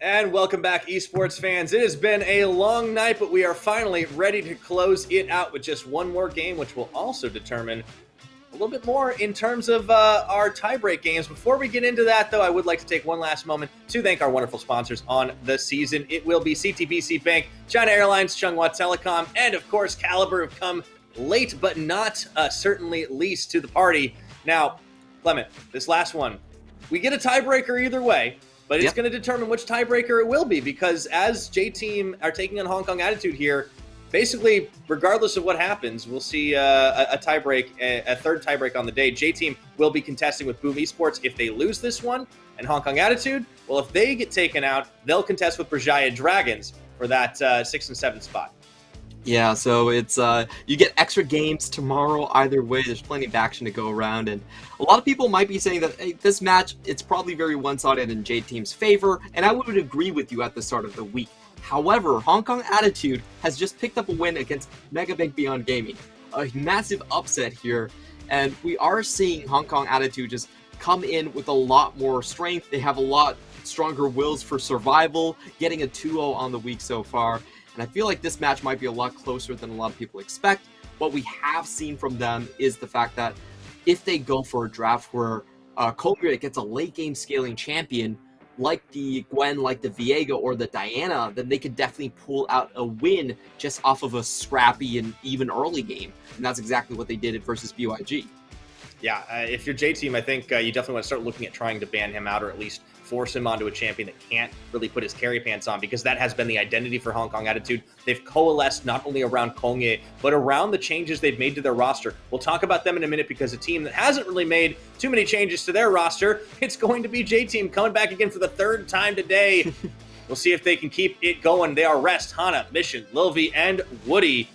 And welcome back, esports fans. It has been a long night, but we are finally ready to close it out with just one more game, which will also determine a little bit more in terms of our tiebreak games. Before we get into that, though, I would like to take one last moment to thank our wonderful sponsors on the season. It will be CTBC Bank, China Airlines, Chunghwa Telecom, and, of course, Caliber have come late, but not certainly least to the party. Now, Clement, this last one, we get a tiebreaker either way. But it's going to determine which tiebreaker it will be, because as J-Team are taking on Hong Kong Attitude here, basically, regardless of what happens, we'll see a tiebreak, a third tiebreak on the day. J-Team will be contesting with Boom Esports if they lose this one, and Hong Kong Attitude, well, if they get taken out, they'll contest with Berjaya Dragons for that 6 and 7 spot. Yeah, so it's you get extra games tomorrow either way. There's plenty of action to go around, and a lot of people might be saying that, hey, this match, it's probably very one-sided in J-Team's favor, and I would agree with you at the start of the week. However, Hong Kong Attitude has just picked up a win against Mega Bank Beyond Gaming. A massive upset here, and we are seeing Hong Kong Attitude just come in with a lot more strength. They have a lot stronger wills for survival, getting a 2-0 on the week so far. And I feel like this match might be a lot closer than a lot of people expect. What we have seen from them is the fact that if they go for a draft where Kogure gets a late game scaling champion, like the Gwen, like the Viego, or the Diana, then they could definitely pull out a win just off of a scrappy and even early game. And that's exactly what they did versus BYG. Yeah, if you're J-Team, I think you definitely want to start looking at trying to ban him out, or at least force him onto a champion that can't really put his carry pants on, because that has been the identity for Hong Kong Attitude. They've coalesced not only around Kongye, but around the changes they've made to their roster. We'll talk about them in a minute, because a team that hasn't really made too many changes to their roster, it's going to be J-Team coming back again for the third time today. We'll see if they can keep it going. They are Rest, Hana, Mission, Lilvi, and Woody.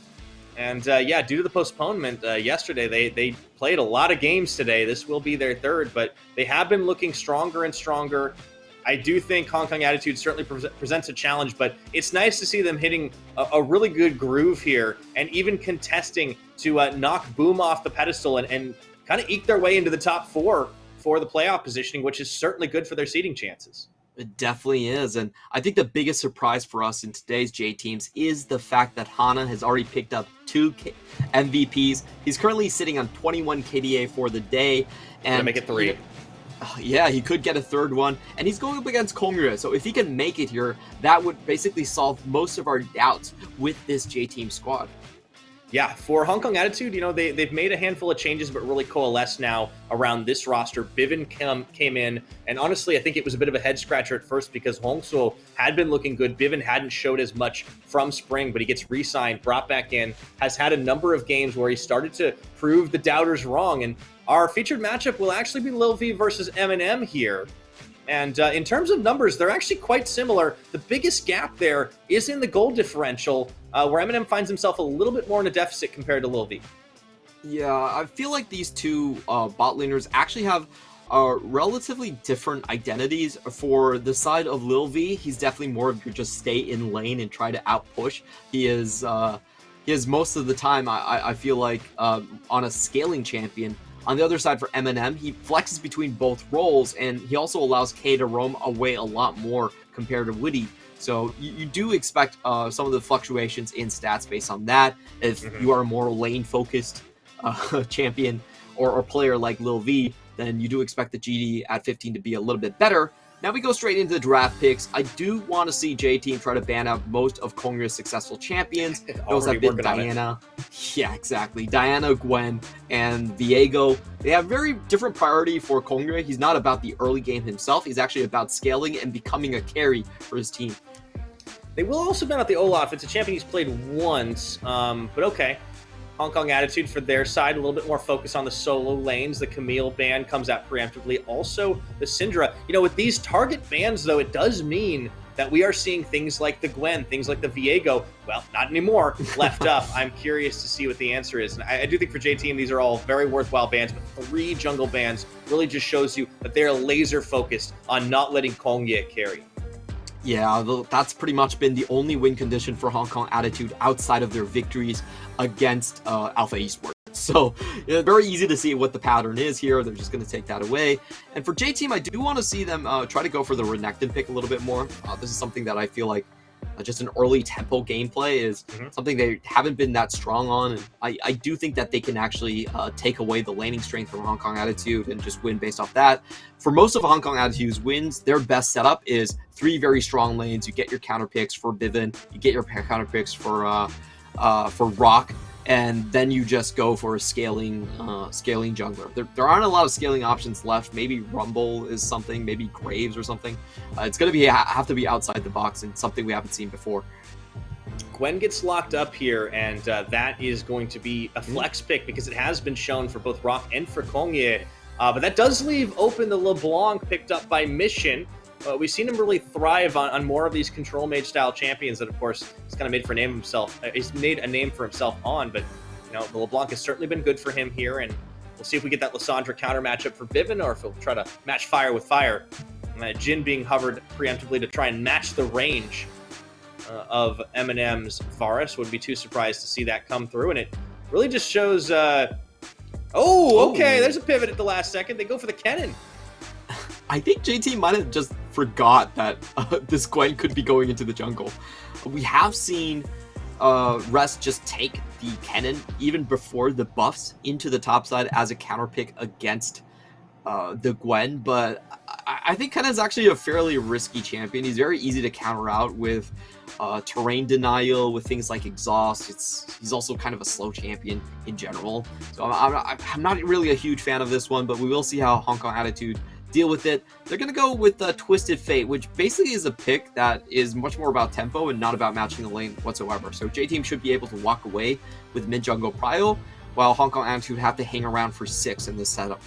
And yeah, due to the postponement yesterday, they played a lot of games today. This will be their third, but they have been looking stronger and stronger. I do think Hong Kong Attitude certainly presents a challenge, but it's nice to see them hitting a really good groove here and even contesting to knock Boom off the pedestal and kind of eke their way into the top 4 for the playoff positioning, which is certainly good for their seeding chances. It definitely is, and I think the biggest surprise for us in today's J-Teams is the fact that Hana has already picked up 2 MVPs. He's currently sitting on 21 KDA for the day. And make it 3. Yeah, he could get a third one, and he's going up against Kongure, so if he can make it here, that would basically solve most of our doubts with this J-Team squad. Yeah, for Hong Kong Attitude, you know, they've made a handful of changes, but really coalesced now around this roster. Bivin came in, and honestly, I think it was a bit of a head-scratcher at first because Hongso had been looking good. Bivin hadn't showed as much from spring, but he gets re-signed, brought back in, has had a number of games where he started to prove the doubters wrong, and our featured matchup will actually be Lil V versus Eminem here. And in terms of numbers, they're actually quite similar. The biggest gap there is in the goal differential, where Eminem finds himself a little bit more in a deficit compared to Lil V. Yeah, I feel like these two bot laners actually have relatively different identities. For the side of Lil V, he's definitely more of just stay in lane and try to outpush. He is most of the time, I feel like, on a scaling champion. On the other side, for Eminem, he flexes between both roles, and he also allows K to roam away a lot more compared to Woody. So you do expect some of the fluctuations in stats based on that. If you are a more lane-focused champion or player like Lil V, then you do expect the GD at 15 to be a little bit better. Now we go straight into the draft picks. I do want to see J-Team try to ban out most of Kongure's successful champions. Those have been Diana. Yeah, exactly. Diana, Gwen, and Viego. They have very different priority for Kongure. He's not about the early game himself. He's actually about scaling and becoming a carry for his team. They will also ban out the Olaf. It's a champion he's played once, but okay. Hong Kong Attitude for their side, a little bit more focus on the solo lanes. The Camille ban comes out preemptively. Also, the Syndra. You know, with these target bans, though, it does mean that we are seeing things like the Gwen, things like the Viego, well, not anymore, left up. I'm curious to see what the answer is. And I do think for J-Team, these are all very worthwhile bans, but 3 jungle bans really just shows you that they're laser focused on not letting Kongye carry. Yeah, that's pretty much been the only win condition for Hong Kong Attitude outside of their victories against Alpha Esports. So very easy to see what the pattern is here. They're just going to take that away. And for J-Team, I do want to see them try to go for the Renekton pick a little bit more. This is something that I feel like just an early tempo gameplay is something they haven't been that strong on. And I do think that they can actually take away the laning strength from Hong Kong Attitude and just win based off that. For most of Hong Kong Attitude's wins, their best setup is 3 very strong lanes. You get your counter picks for Bivin, you get your counter picks for Rock, and then you just go for a scaling jungler. There aren't a lot of scaling options left. Maybe Rumble is something, maybe Graves or something. It's going to have to be outside the box and something we haven't seen before. Gwen gets locked up here, and that is going to be a flex pick because it has been shown for both Rock and for Kongye. But that does leave open the LeBlanc picked up by Mission. We've seen him really thrive on more of these control mage style champions that, of course, he's kind of made for a name himself. He's made a name for himself on, but the LeBlanc has certainly been good for him here, and we'll see if we get that Lissandra counter matchup for Bivin, or if he'll try to match fire with fire. Jhin being hovered preemptively to try and match the range of Eminem's Varus. Wouldn't be too surprised to see that come through, and it really just shows. Okay, there's a pivot at the last second. They go for the Kennen. I think JT might have just forgot that this Gwen could be going into the jungle. We have seen Rest just take the Kennen even before the buffs into the top side as a counter pick against the Gwen, but I think Kennen's actually a fairly risky champion. He's very easy to counter out with terrain denial, with things like exhaust. He's also kind of a slow champion in general. So I'm not really a huge fan of this one, but we will see how Hong Kong Attitude deal with it. They're going to go with Twisted Fate, which basically is a pick that is much more about tempo and not about matching the lane whatsoever. So J-Team should be able to walk away with mid-jungle prio, while Hong Kong Attitude have to hang around for 6 in this setup.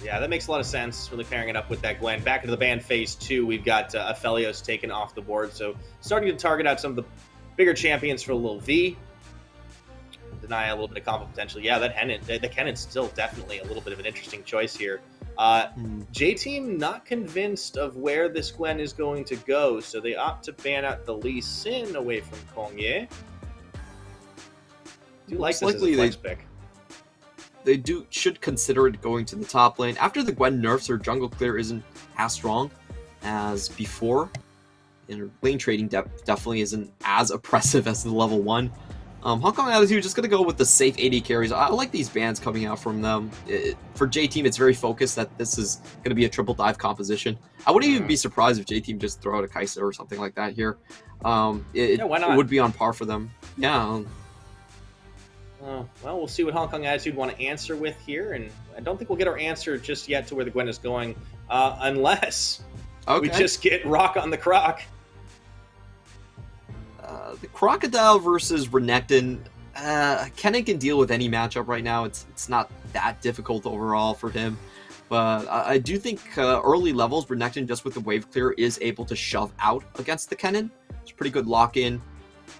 Yeah, that makes a lot of sense, really pairing it up with that Gwen. Back into the ban phase 2, we've got Aphelios taken off the board, so starting to target out some of the bigger champions for Lil V. Deny a little bit of combo potential. Yeah, the Kennen's still definitely a little bit of an interesting choice here. J-Team not convinced of where this Gwen is going to go, so they opt to ban out the Lee Sin away from Kongye. Do like this as a flex pick. They should consider it going to the top lane. After the Gwen nerfs, her jungle clear isn't as strong as before. And her lane trading depth definitely isn't as oppressive as the level 1. Hong Kong Attitude just going to go with the safe AD carries. I like these bans coming out from them. For J-Team, it's very focused that this is going to be a triple dive composition. I wouldn't even be surprised if J-Team just throw out a Kai'Sa or something like that here. It would be on par for them. Yeah. Well, we'll see what Hong Kong Attitude want to answer with here, and I don't think we'll get our answer just yet to where the Gwen is going, unless we just get Rock on the Croc. The Crocodile versus Renekton, Kennen can deal with any matchup right now. It's not that difficult overall for him, but I do think early levels, Renekton, just with the wave clear, is able to shove out against the Kennen. It's a pretty good lock-in,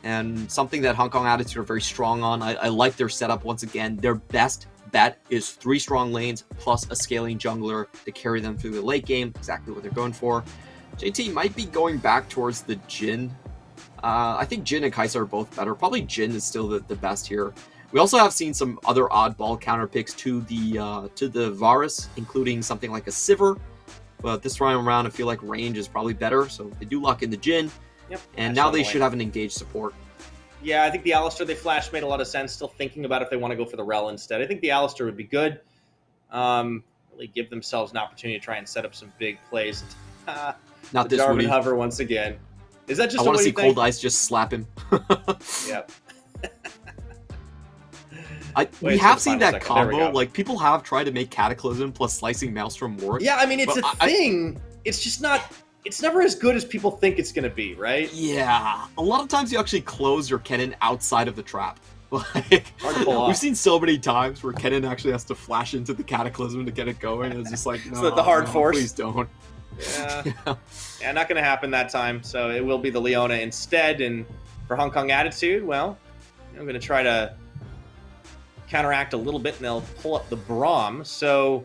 and something that Hong Kong Attitude are very strong on. I like their setup once again. Their best bet is 3 strong lanes plus a scaling jungler to carry them through the late game, exactly what they're going for. JT might be going back towards the Jhin. I think Jhin and Kai'Sa are both better. Probably Jhin is still the best here. We also have seen some other oddball counter picks to the Varus, including something like a Sivir. But this round around, I feel like range is probably better, so they do lock in the Jhin. Yep, and now they should have an engaged support. Yeah, I think the Alistar they flashed made a lot of sense. Still thinking about if they want to go for the Rel instead. I think the Alistar would be good. Really give themselves an opportunity to try and set up some big plays. Not this Jarvan Woody. hover once again. Is that just I want to see Cold Ice just slap him. Yep. We have seen that combo. Like, people have tried to make Cataclysm plus Slicing Maelstrom work. Yeah, I mean, it's a thing. It's just not... It's never as good as people think it's going to be, right? Yeah. A lot of times you actually close your Kennen outside of the trap. Like, hard to pull off. We've seen so many times where Kennen actually has to flash into the Cataclysm to get it going. It's just like, no, so the hard force. Please don't. Yeah. Yeah, not going to happen that time. So it will be the Leona instead. And for Hong Kong Attitude, well, I'm going to try to counteract a little bit, and they'll pull up the Braum. So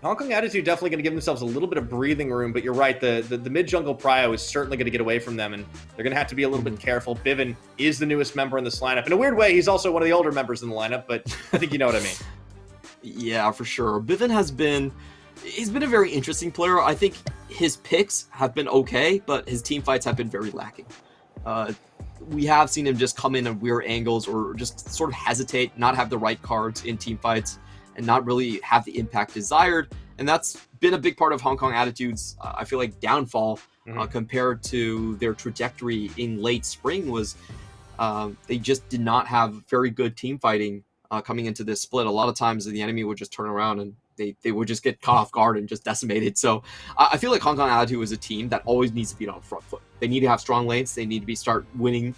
Hong Kong Attitude definitely going to give themselves a little bit of breathing room, but you're right. The mid-jungle prio is certainly going to get away from them, and they're going to have to be a little bit careful. Bivin is the newest member in this lineup. In a weird way, he's also one of the older members in the lineup, but I think you know what I mean. Yeah, for sure. Bivin he's been a very interesting player. I think his picks have been okay, but his team fights have been very lacking. We have seen him just come in at weird angles or just sort of hesitate, not have the right cards in team fights, and not really have the impact desired. And that's been a big part of Hong Kong Attitude's, I feel like, downfall compared to their trajectory in late spring was they just did not have very good team fighting coming into this split. A lot of times the enemy would just turn around and they would just get caught off guard and just decimated. So I feel like Hong Kong Attitude is a team that always needs to be on the front foot. They need to have strong lanes. They need to start winning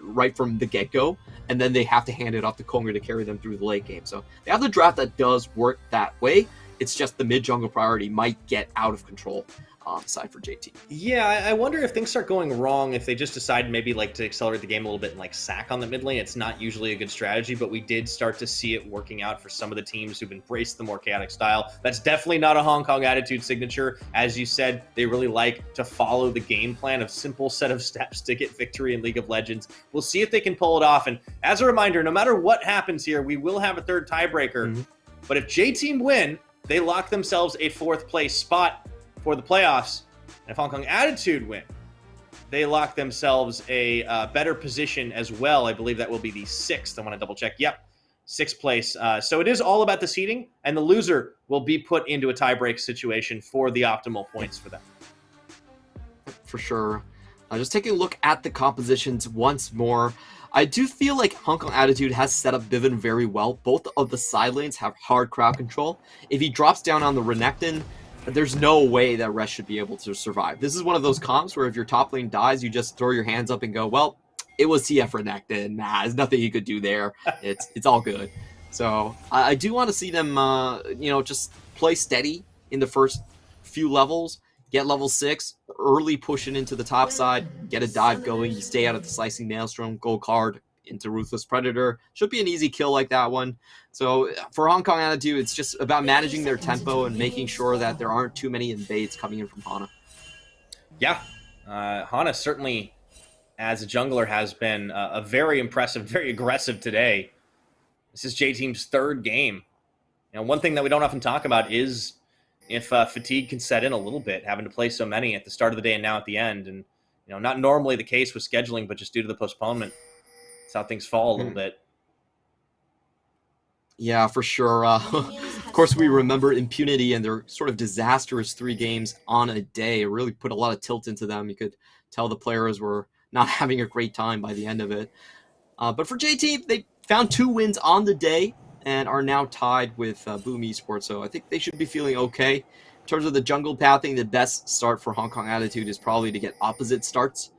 right from the get-go, and then they have to hand it off to Kongre to carry them through the late game. So they have the draft that does work that way. It's just the mid-jungle priority might get out of control side for JT. Yeah, I wonder if things start going wrong, if they just decide maybe like to accelerate the game a little bit and like sack on the mid lane. It's not usually a good strategy, but we did start to see it working out for some of the teams who've embraced the more chaotic style. That's definitely not a Hong Kong Attitude signature. As you said, they really like to follow the game plan of simple set of steps to get victory in League of Legends. We'll see if they can pull it off. And as a reminder, no matter what happens here, we will have a third tiebreaker. But if J-Team win, they lock themselves a 4th place spot for the playoffs. And if Hong Kong Attitude win, they lock themselves a better position as well. I believe that will be the 6th. I want to double check. Yep, 6th place. So it is all about the seeding, and the loser will be put into a tiebreak situation for the optimal points for them. For sure. Just taking a look at the compositions once more. I do feel like Hong Kong Attitude has set up Bivin very well. Both of the side lanes have hard crowd control. If he drops down on the Renekton, there's no way that Rest should be able to survive. This is one of those comps where if your top lane dies, you just throw your hands up and go, well, it was TF Renekton. Nah, there's nothing you could do there. It's all good. So I do want to see them, just play steady in the first few levels, get level 6, early pushing into the top side, get a dive going, you stay out of the Slicing Maelstrom, gold card into Ruthless Predator. Should be an easy kill like that one. So for Hong Kong Attitude, it's just about managing their tempo and making sure that there aren't too many invades coming in from Hana. Yeah, Hana certainly, as a jungler, has been a very impressive, very aggressive today. This is J-Team's 3rd game. One thing that we don't often talk about is if fatigue can set in a little bit, having to play so many at the start of the day and now at the end. And, not normally the case with scheduling, but just due to the postponement. That's how things fall a little bit. Yeah, for sure. Of course, we remember Impunity and their sort of disastrous 3 games on a day. It really put a lot of tilt into them. You could tell the players were not having a great time by the end of it. But for JT, they found 2 wins on the day and are now tied with Boom Esports. So I think they should be feeling okay. In terms of the jungle pathing, the best start for Hong Kong Attitude is probably to get opposite starts.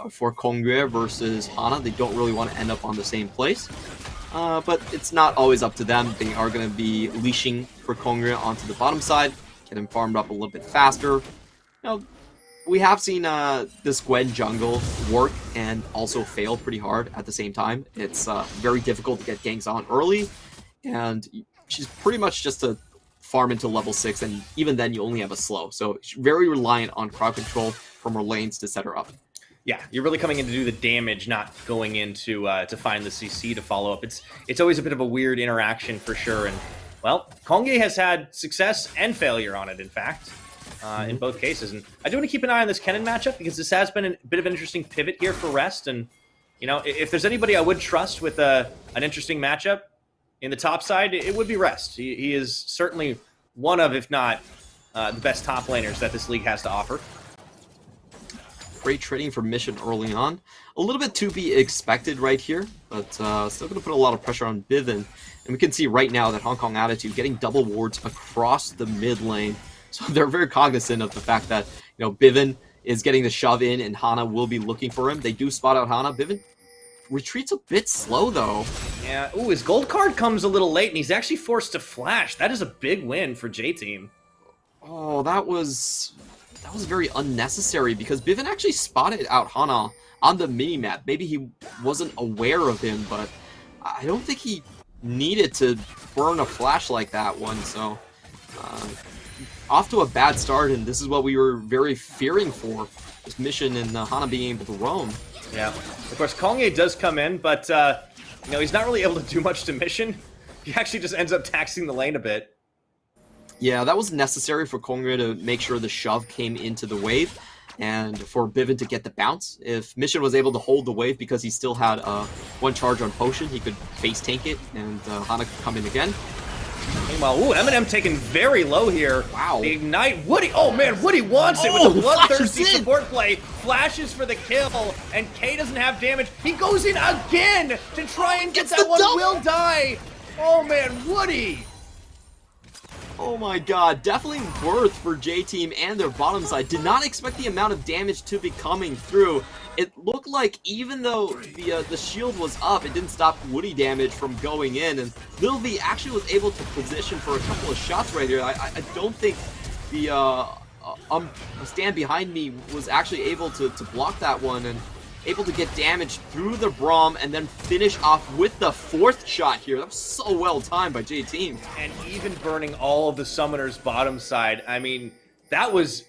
For Kongre versus Hana, they don't really want to end up on the same place. But it's not always up to them. They are going to be leashing for Kongre onto the bottom side, get him farmed up a little bit faster. We have seen this Gwen jungle work and also fail pretty hard at the same time. It's very difficult to get ganks on early, and she's pretty much just a farm into level 6, and even then you only have a slow. So she's very reliant on crowd control from her lanes to set her up. Yeah, you're really coming in to do the damage, not going in to find the CC to follow up. It's always a bit of a weird interaction for sure. And, well, Kongye has had success and failure on it, in fact, in both cases. And I do want to keep an eye on this Kennen matchup because this has been a bit of an interesting pivot here for Rest. And, if there's anybody I would trust with an interesting matchup in the top side, it would be Rest. He is certainly one of, if not the best top laners that this league has to offer. Great trading for Mission early on. A little bit to be expected right here, but still going to put a lot of pressure on Bivin. And we can see right now that Hong Kong Attitude getting double wards across the mid lane. So they're very cognizant of the fact that, Bivin is getting the shove in and Hana will be looking for him. They do spot out Hana. Bivin retreats a bit slow, though. Yeah, ooh, his gold card comes a little late, and he's actually forced to flash. That is a big win for J-Team. Oh, that was very unnecessary because Bivin actually spotted out Hana on the minimap. Maybe he wasn't aware of him, but I don't think he needed to burn a flash like that one. So Off to a bad start, and this is what we were very fearing for, this Mission and Hana being able to roam. Yeah. Of course, Kongye does come in, but, you know, he's not really able to do much to Mission. He actually just ends up taxing the lane a bit. Yeah, that was necessary for Kongye to make sure the shove came into the wave, and for Bivin to get the bounce. If Mission was able to hold the wave because he still had one charge on Potion, he could face tank it, and Hana could come in again. Meanwhile, ooh, Eminem taken very low here. Wow. The Ignite, Woody, oh man, Woody wants it with the bloodthirsty support play. Flashes for the kill, and K doesn't have damage. He goes in again to try and get that one. Will die. Oh man, Woody. Oh my god, definitely worth for J-Team and their bottom side. Did not expect the amount of damage to be coming through. It looked like even though the shield was up, it didn't stop Woody damage from going in, and Lil V actually was able to position for a couple of shots right here. I don't think the stand behind me was actually able to block that one, and able to get damage through the Braum and then finish off with the 4th shot here. That was so well timed by J-Team. And even burning all of the Summoners bottom side. I mean, that was...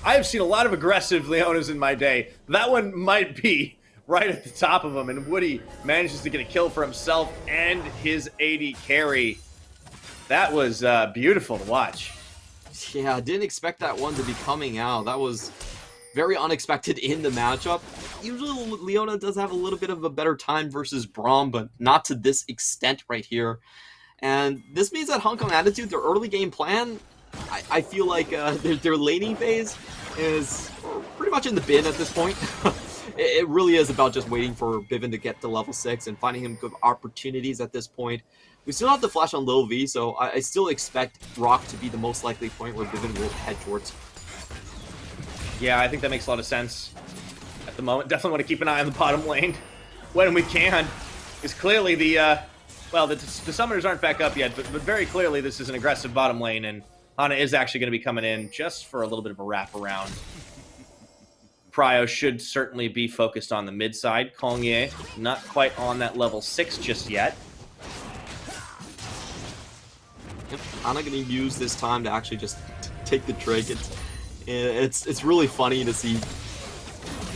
I have seen a lot of aggressive Leonas in my day. That one might be right at the top of them, and Woody manages to get a kill for himself and his AD carry. That was beautiful to watch. Yeah, I didn't expect that one to be coming out. That was very unexpected in the matchup. Usually Leona does have a little bit of a better time versus Braum, but not to this extent right here. And this means that Hong Kong Attitude, their early game plan, I feel like their laning phase is pretty much in the bin at this point. It really is about just waiting for Bivin to get to level 6 and finding him good opportunities at this point. We still have the flash on Lil V, so I still expect Rock to be the most likely point where Bivin will head towards. Yeah, I think that makes a lot of sense at the moment. Definitely want to keep an eye on the bottom lane when we can. Because clearly the summoners aren't back up yet, but very clearly this is an aggressive bottom lane, and Hana is actually going to be coming in just for a little bit of a wraparound. Pryo should certainly be focused on the mid side. Kongye not quite on that level 6 just yet. Yep, Hana going to use this time to actually just take the Drake. It's really funny to see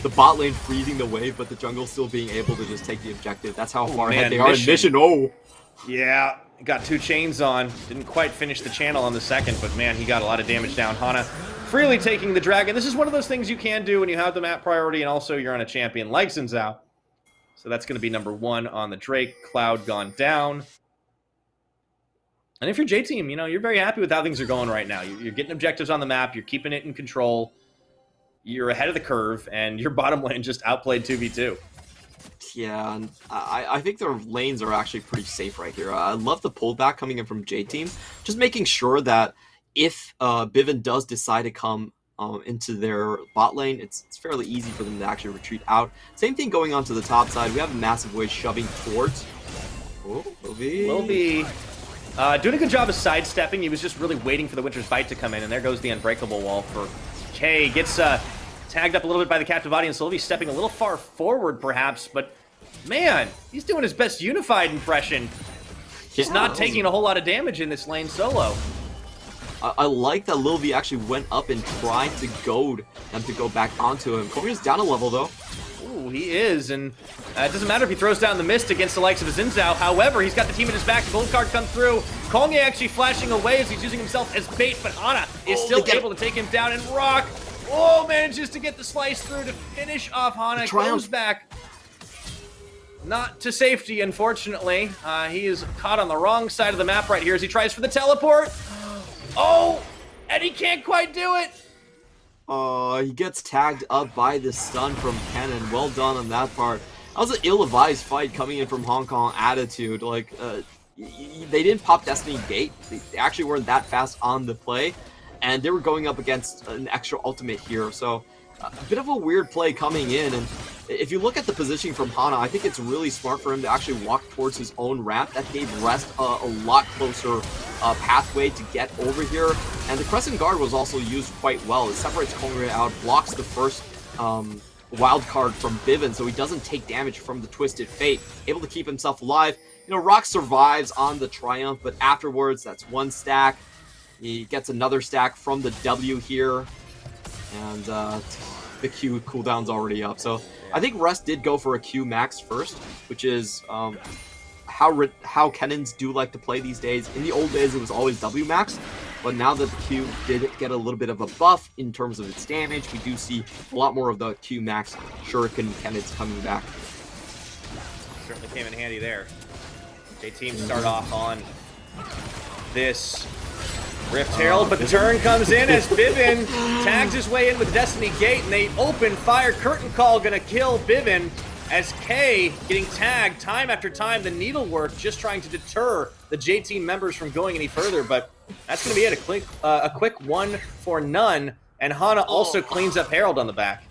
the bot lane freezing the wave, but the jungle still being able to just take the objective. That's how far ahead they are in Mission. Oh! Yeah, got 2 chains on. Didn't quite finish the channel on the second, but man, he got a lot of damage down. Hana freely taking the dragon. This is one of those things you can do when you have the map priority and also you're on a champion like Xin Zhao. So that's going to be number 1 on the Drake. Cloud gone down. And if you're J-Team, you know, you're very happy with how things are going right now. You're getting objectives on the map, you're keeping it in control, you're ahead of the curve, and your bottom lane just outplayed 2v2. Yeah, and I think their lanes are actually pretty safe right here. I love the pullback coming in from J-Team, just making sure that if Bivin does decide to come into their bot lane, it's fairly easy for them to actually retreat out. Same thing going on to the top side. We have a massive wave shoving towards. Oh, Lil V. Doing a good job of sidestepping. He was just really waiting for the Winter's Bite to come in, and there goes the Unbreakable Wall for K. Gets tagged up a little bit by the captive audience. Lil V stepping a little far forward, perhaps, but man, he's doing his best unified impression. Just not taking a whole lot of damage in this lane solo. I like that Lil V actually went up and tried to goad them to go back onto him. Kongye's down a level, though. Ooh, he is, and it doesn't matter if he throws down the mist against the likes of Xin Zhao. However, he's got the team in his back. The gold card comes through. Kongye actually flashing away as he's using himself as bait, but Hana is still able to take him down, and Rock, manages to get the slice through to finish off Hana. Goes back. Not to safety, unfortunately. He is caught on the wrong side of the map right here as he tries for the teleport. Oh, and he can't quite do it. He gets tagged up by the stun from Kennen. Well done on that part. That was an ill-advised fight coming in from Hong Kong Attitude. Like, they didn't pop Destiny Gate. They actually weren't that fast on the play. And they were going up against an extra ultimate here. So, a bit of a weird play coming in. And if you look at the positioning from Hana, I think it's really smart for him to actually walk towards his own ramp. That gave Rest a lot closer pathway to get over here. And the Crescent Guard was also used quite well. It separates Kongye out, blocks the first wild card from Bivin, so he doesn't take damage from the Twisted Fate. Able to keep himself alive. You know, Rock survives on the Triumph, but afterwards, that's 1 stack. He gets another stack from the W here, and the Q cooldown's already up. So I think Rest did go for a Q max first, which is how Kennons do like to play these days. In the old days, it was always W max, but now that the Q did get a little bit of a buff in terms of its damage, we do see a lot more of the Q max Shuriken Kennons coming back. Certainly came in handy there. J-Team start off on this Rift Herald, but the turn comes in as Bivin tags his way in with Destiny Gate, and they open fire. Curtain Call gonna kill Bivin as K getting tagged time after time. The needlework just trying to deter the J-Team members from going any further, but that's gonna be it. A quick 1 for none, and Hana also cleans up Herald on the back.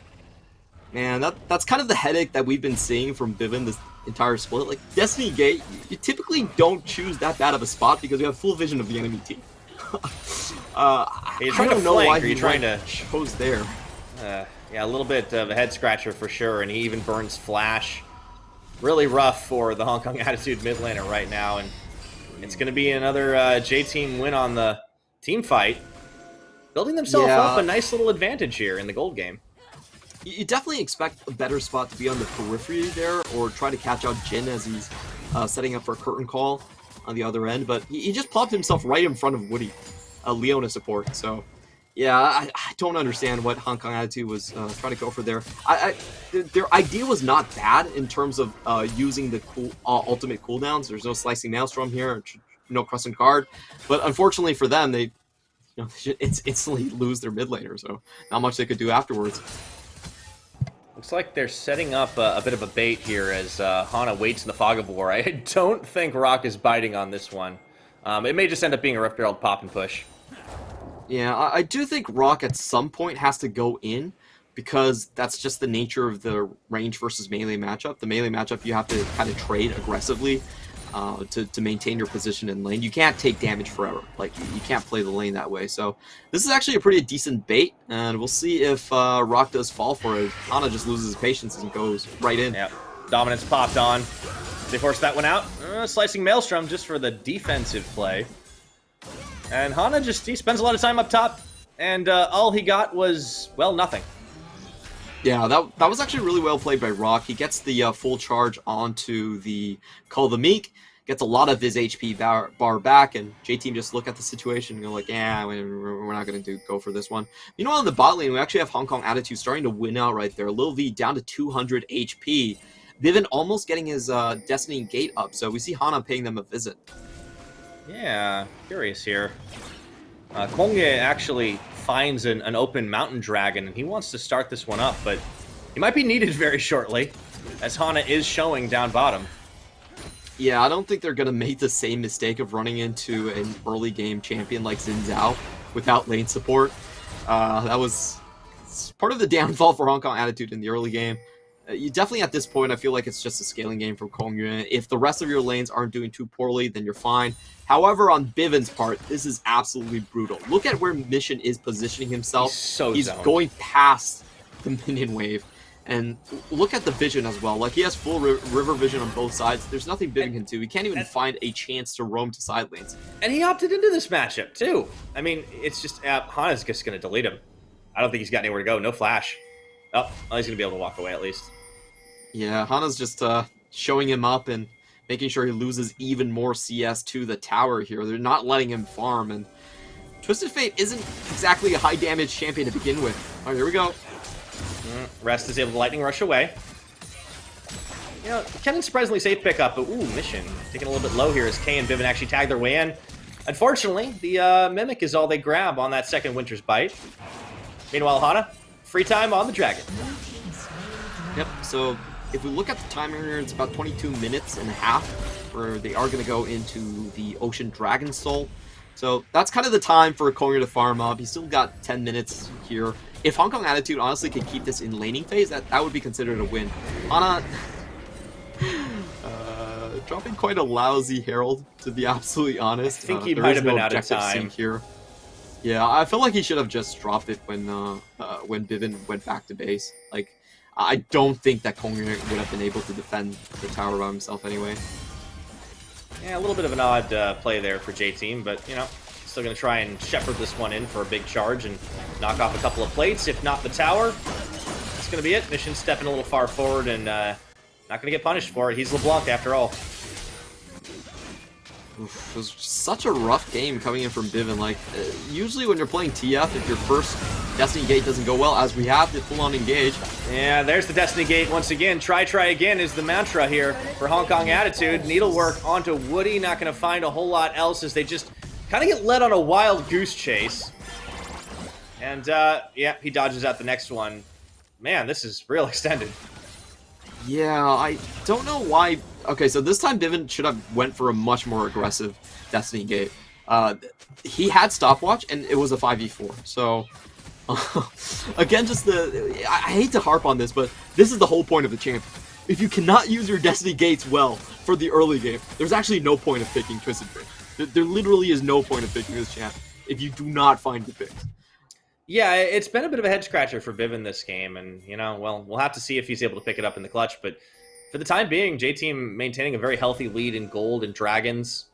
Man, that's kind of the headache that we've been seeing from Bivin this entire split. Like, Destiny Gate, you typically don't choose that bad of a spot because you have full vision of the enemy team. You're trying to flank, or you're trying to chose there. Yeah, a little bit of a head scratcher for sure, and he even burns Flash. Really rough for the Hong Kong Attitude mid laner right now, and it's going to be another J-Team win on the team fight, building themselves up a nice little advantage here in the gold game. You definitely expect a better spot to be on the periphery there, or try to catch out Jin as he's setting up for a curtain call on the other end, but he just plopped himself right in front of Woody, Leona support. So yeah, I don't understand what Hong Kong Attitude was trying to go for there. Their idea was not bad in terms of using the ultimate cooldowns. There's no Slicing Maelstrom here, no Crescent Guard, but unfortunately for them, they instantly lose their mid laner, so not much they could do afterwards. Looks like they're setting up a bit of a bait here as Hana waits in the fog of war. I don't think Rock is biting on this one. It may just end up being a Rift Herald pop and push. Yeah, I do think Rock at some point has to go in, because that's just the nature of the range versus melee matchup. The melee matchup, you have to kind of trade aggressively to maintain your position in lane. You can't take damage forever. Like, you can't play the lane that way. So this is actually a pretty decent bait, and we'll see if Rock does fall for it. Hana just loses patience and goes right in. Yep. Dominance popped on. They forced that one out. Slicing Maelstrom just for the defensive play. And Hana he spends a lot of time up top, and all he got was, well, nothing. Yeah, that was actually really well played by Rock. He gets the full charge onto the Call the Meek, gets a lot of his HP bar back, and J-Team just look at the situation and go like, yeah, we're not going to go for this one. Meanwhile, in the bot lane, we actually have Hong Kong Attitude starting to win out right there. Lil V down to 200 HP. Vivin almost getting his Destiny Gate up, so we see Hana paying them a visit. Yeah, curious here. Kongye actually finds an open mountain dragon, and he wants to start this one up, but he might be needed very shortly, as Hana is showing down bottom. Yeah, I don't think they're going to make the same mistake of running into an early game champion like Xin Zhao without lane support. That was part of the downfall for Hong Kong Attitude in the early game. You definitely, at this point, I feel like it's just a scaling game from Kongyue. If the rest of your lanes aren't doing too poorly, then you're fine. However, on Bivin's part, this is absolutely brutal. Look at where Mission is positioning himself. He's going past the minion wave. And look at the vision as well. Like, he has full river vision on both sides. There's nothing Bivin can do. He can't even find a chance to roam to side lanes. And he opted into this matchup, too. I mean, it's just, Hana's just going to delete him. I don't think he's got anywhere to go. No flash. Oh, well, he's going to be able to walk away at least. Yeah, Hana's just showing him up and making sure he loses even more CS to the tower here. They're not letting him farm, and Twisted Fate isn't exactly a high damage champion to begin with. All right, here we go. Rest is able to lightning rush away. You know, Kennon's surprisingly safe pickup, but ooh, Mission taking a little bit low here as K and Bivin actually tag their way in. Unfortunately, the Mimic is all they grab on that second Winter's Bite. Meanwhile, Hana, free time on the Dragon. Yep, so if we look at the timer here, it's about 22 minutes and a half where they are going to go into the Ocean Dragon Soul. So that's kind of the time for Kongyue to farm up. He's still got 10 minutes here. If Hong Kong Attitude honestly could keep this in laning phase, that would be considered a win. Hana dropping quite a lousy Herald, to be absolutely honest. I think he might have been out of time here. Yeah, I feel like he should have just dropped it when Bivin went back to base. Like, I don't think that Kongyue would have been able to defend the tower by himself anyway. Yeah, a little bit of an odd play there for J-Team, but, you know, Still going to try and shepherd this one in for a big charge and knock off a couple of plates, if not the tower. That's going to be it. Mission stepping a little far forward and not going to get punished for it. He's LeBlanc after all. Oof, it was such a rough game coming in from Bivin. Like, usually when you're playing TF, if your first Destiny Gate doesn't go well, as we have the full-on engage. Yeah, there's the Destiny Gate once again. Try again is the mantra here for Hong Kong Attitude. Needlework onto Woody, not going to find a whole lot else as they just kind of get led on a wild goose chase. And, yeah, he dodges out the next one. Man, this is real extended. Yeah, I don't know why. Okay, so this time Bivin should have went for a much more aggressive Destiny Gate. He had stopwatch, and it was a 5v4. So, again, just I hate to harp on this, but this is the whole point of the champion. If you cannot use your Destiny Gates well for the early game, there's actually no point of picking Twisted Fate. There literally is no point of picking this champ if you do not find the picks. Yeah, it's been a bit of a head-scratcher for Bivin this game, and, you know, well, we'll have to see if he's able to pick it up in the clutch, but for the time being, J-Team maintaining a very healthy lead in gold and dragons.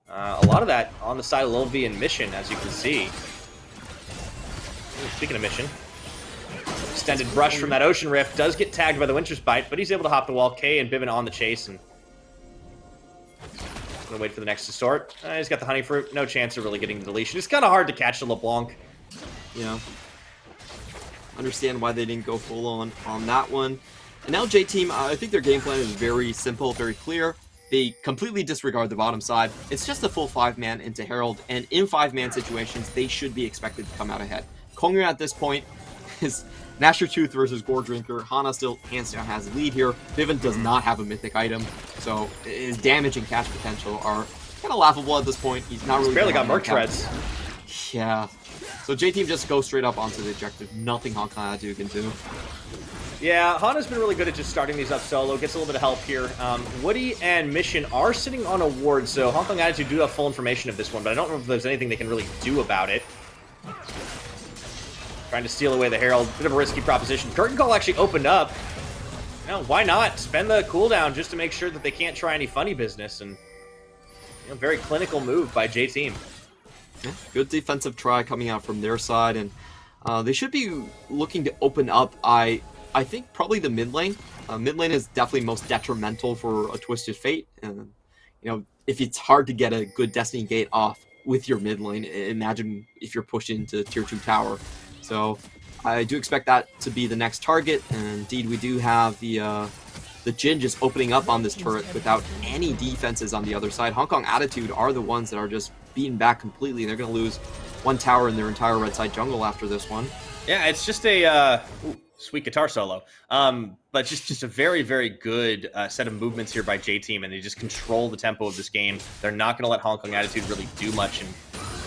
A lot of that on the side of Lil V and Mission, as you can see. Speaking of Mission, extended brush from that Ocean Rift does get tagged by the Winter's Bite, but he's able to hop the wall. K and Bivin on the chase, and gonna wait for the next distort. He's got the Honey Fruit, no chance of really getting the deletion. It's kind of hard to catch the LeBlanc. Yeah. Understand why they didn't go full on that one. And now J-Team, I think their game plan is very simple, very clear. They completely disregard the bottom side. It's just a full 5-man into Herald, and in 5-man situations, they should be expected to come out ahead. Kongyu at this point is Gnasher Tooth versus Gore Drinker. Hana still hands down has the lead here. Bivin does not have a mythic item, so his damage and catch potential are kind of laughable at this point. He's not really... He's barely got Merc Treads. Yeah. So J-Team just goes straight up onto the objective. Nothing Hong Kong Attitude can do. Yeah, Hana's been really good at just starting these up solo. Gets a little bit of help here. Woody and Mission are sitting on a ward, so Hong Kong Attitude do have full information of this one, but I don't know if there's anything they can really do about it. Trying to steal away the Herald. Bit of a risky proposition. Curtain Call actually opened up. You know, why not? Spend the cooldown just to make sure that they can't try any funny business. And, you know, very clinical move by J-Team. Yeah, good defensive try coming out from their side, and they should be looking to open up, I think, probably the mid lane. Mid lane is definitely most detrimental for a Twisted Fate. And, you know, if it's hard to get a good Destiny Gate off with your mid lane, imagine if you're pushed into Tier 2 tower. So I do expect that to be the next target, and indeed we do have the Jin just opening up on this turret without any defenses on the other side. Hong Kong Attitude are the ones that are just beaten back completely. They're going to lose one tower in their entire red side jungle after this one. Yeah, it's just a sweet guitar solo. But just a very, very good set of movements here by J-Team, and they just control the tempo of this game. They're not going to let Hong Kong Attitude really do much. And,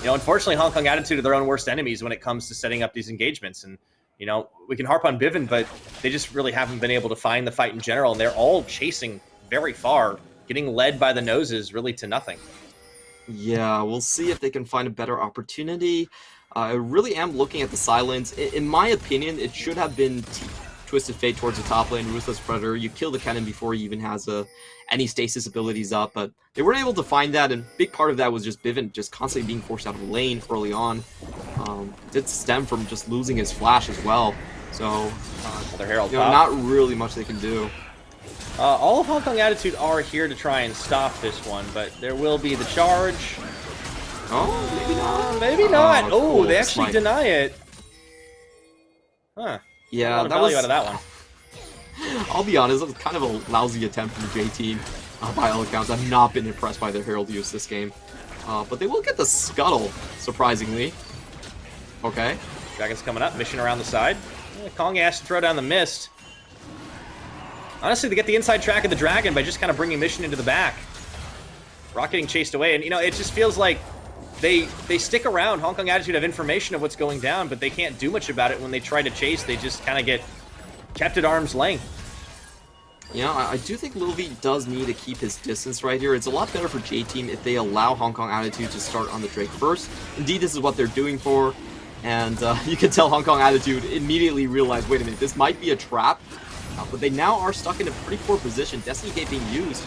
you know, unfortunately, Hong Kong Attitude are their own worst enemies when it comes to setting up these engagements. And, you know, we can harp on Bivin, but they just really haven't been able to find the fight in general. And they're all chasing very far, getting led by the noses really to nothing. Yeah, we'll see if they can find a better opportunity. I really am looking at the silence. In my opinion, it should have been Twisted Fate towards the top lane, Ruthless Predator. You kill the cannon before he even has any stasis abilities up, but they weren't able to find that, and a big part of that was just Bivin just constantly being forced out of the lane early on. Did stem from just losing his flash as well, so Another Herald you know, not really much they can do. All of Hong Kong Attitude are here to try and stop this one, but there will be the charge. Oh, maybe not. Maybe not. Oh, cool. they actually deny it. Huh. Yeah, that was out of that one. I'll be honest, it was kind of a lousy attempt from J-Team. By all accounts, I've not been impressed by their Herald use this game. But they will get the Scuttle, surprisingly. Okay. Dragon's coming up, Mission around the side. Kong has to throw down the mist. Honestly, they get the inside track of the Dragon by just kind of bringing Mission into the back. Rock getting chased away, and, you know, it just feels like they stick around. Hong Kong Attitude have information of what's going down, but they can't do much about it. When they try to chase, they just kind of get kept at arm's length. You know, I do think Lil V does need to keep his distance right here. It's a lot better for J-Team if they allow Hong Kong Attitude to start on the Drake first. Indeed, this is what they're doing for, and you can tell Hong Kong Attitude immediately realized, wait a minute, this might be a trap. But they now are stuck in a pretty poor position. Destiny Gate being used.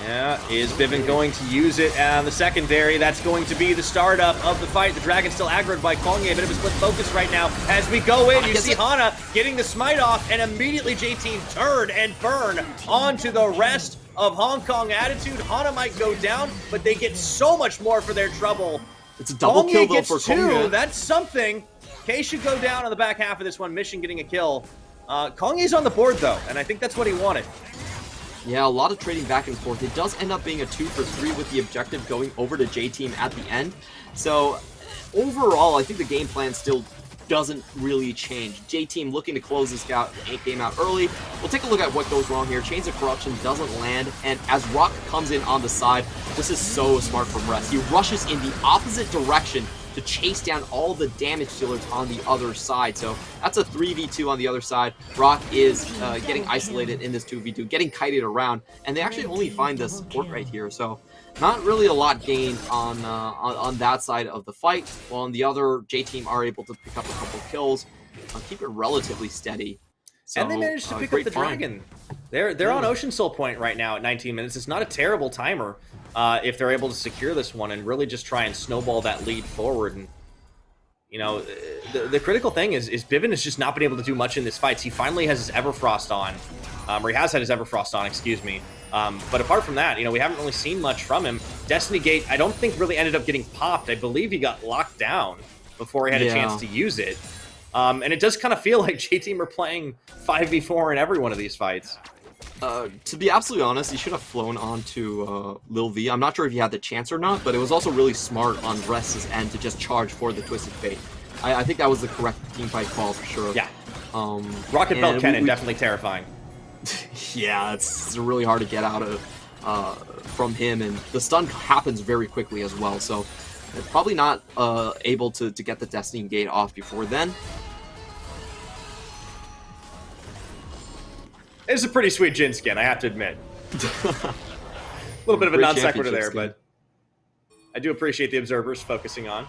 Yeah, is Bivin going to use it on the secondary? That's going to be the startup of the fight. The Dragon's still aggroed by Kongye, a bit of a split focus right now. As we go in, you see Hana getting the smite off, and immediately J-Team turn and burn onto the rest of Hong Kong Attitude. Hana might go down, but they get so much more for their trouble. It's a double kill though for Kongye. That's something. K should go down on the back half of this one. Mission getting a kill. Kongye's on the board though, and I think that's what he wanted. Yeah, a lot of trading back and forth. It does end up being a 2 for 3 with the objective going over to J-Team at the end. So overall, I think the game plan still doesn't really change. J-Team looking to close this game out early. We'll take a look at what goes wrong here. Chains of Corruption doesn't land, and as Rock comes in on the side, this is so smart from Rest. He rushes in the opposite direction to chase down all the damage dealers on the other side. So that's a 3v2 on the other side. Rock is getting isolated in this 2v2, getting kited around, and they actually only find the support right here. So not really a lot gained on that side of the fight. While on the other, J-Team are able to pick up a couple kills, keep it relatively steady. So, and they managed to pick up the Dragon. They're on Ocean Soul Point right now at 19 minutes. It's not a terrible timer if they're able to secure this one and really just try and snowball that lead forward. And you know, the critical thing is Bivin has just not been able to do much in this fight. He finally has his Everfrost on, or he has had his Everfrost on, excuse me. But apart from that, you know, we haven't really seen much from him. Destiny Gate, I don't think really ended up getting popped. I believe he got locked down before he had a chance to use it. And it does kind of feel like J-Team are playing 5v4 in every one of these fights. To be absolutely honest, he should have flown onto Lil V. I'm not sure if he had the chance or not, but it was also really smart on Rest's end to just charge for the Twisted Fate. I think that was the correct teamfight call for sure. Yeah. Rocket Belt Cannon, definitely terrifying. Yeah, it's really hard to get out of from him, and the stun happens very quickly as well, so they're probably not able to get the Destiny Gate off before then. It's a pretty sweet Jin skin, I have to admit. A little bit of a non sequitur there, but I do appreciate the observers focusing on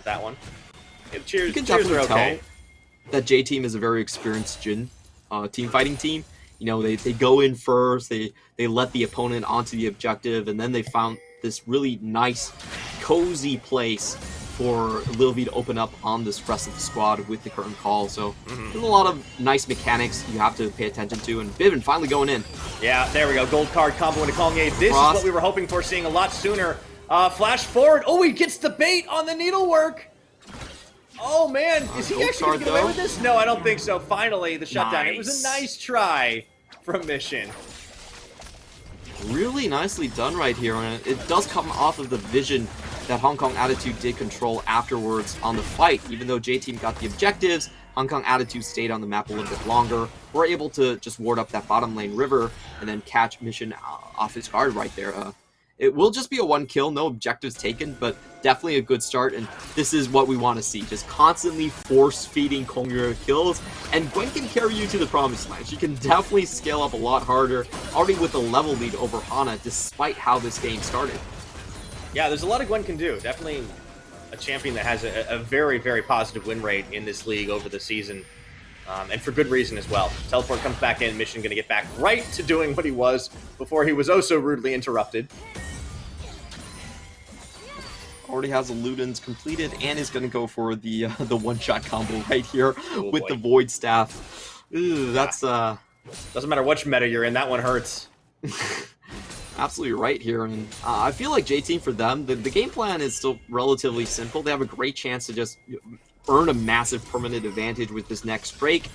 that one. Yeah, cheers, you can cheers definitely are okay. Tell that J-Team is a very experienced Jin team fighting team. You know, they go in first, they let the opponent onto the objective, and then they found this really nice, cozy place for Lil V to open up on this rest of the squad with the curtain call. So there's a lot of nice mechanics you have to pay attention to, and Bivin finally going in. Yeah, there we go. Gold card combo into Kongye. This is what we were hoping for, seeing a lot sooner. Flash forward. Oh, he gets the bait on the needlework. Oh, man. Is he actually going to get away with this? No, I don't think so. Finally, the shutdown. Nice. It was a nice try from Mission. Really nicely done right here, and it does come off of the vision that Hong Kong Attitude did control afterwards on the fight. Even though J-Team got the objectives, Hong Kong Attitude stayed on the map a little bit longer. We're able to just ward up that bottom lane river and then catch Mission off his guard right there. It will just be a 1 kill, no objectives taken, but definitely a good start, and this is what we want to see. Just constantly force-feeding Kongye kills, and Gwen can carry you to the promised land. She can definitely scale up a lot harder, already with a level lead over Hana, despite how this game started. Yeah, there's a lot of Gwen can do. Definitely a champion that has a very, very positive win rate in this league over the season, and for good reason as well. Teleport comes back in, Mission going to get back right to doing what he was before he was oh so rudely interrupted. Already has the Ludens completed and is going to go for the one-shot combo right here with the Void Staff. Ooh, that's doesn't matter which meta you're in, that one hurts. Absolutely right here, and I feel like J-Team for them, the game plan is still relatively simple. They have a great chance to just earn a massive permanent advantage with this next break.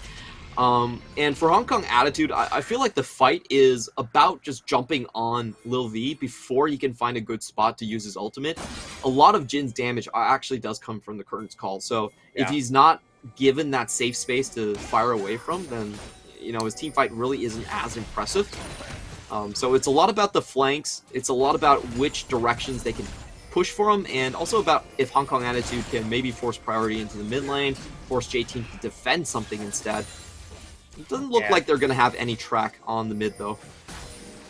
And for Hong Kong Attitude, I feel like the fight is about just jumping on Lil V before he can find a good spot to use his ultimate. A lot of Jin's damage actually does come from the curtain's call, so if he's not given that safe space to fire away from, then you know his team fight really isn't as impressive. So it's a lot about the flanks, it's a lot about which directions they can push for him, and also about if Hong Kong Attitude can maybe force priority into the mid lane, force J-Team to defend something instead. It doesn't look like they're going to have any track on the mid, though.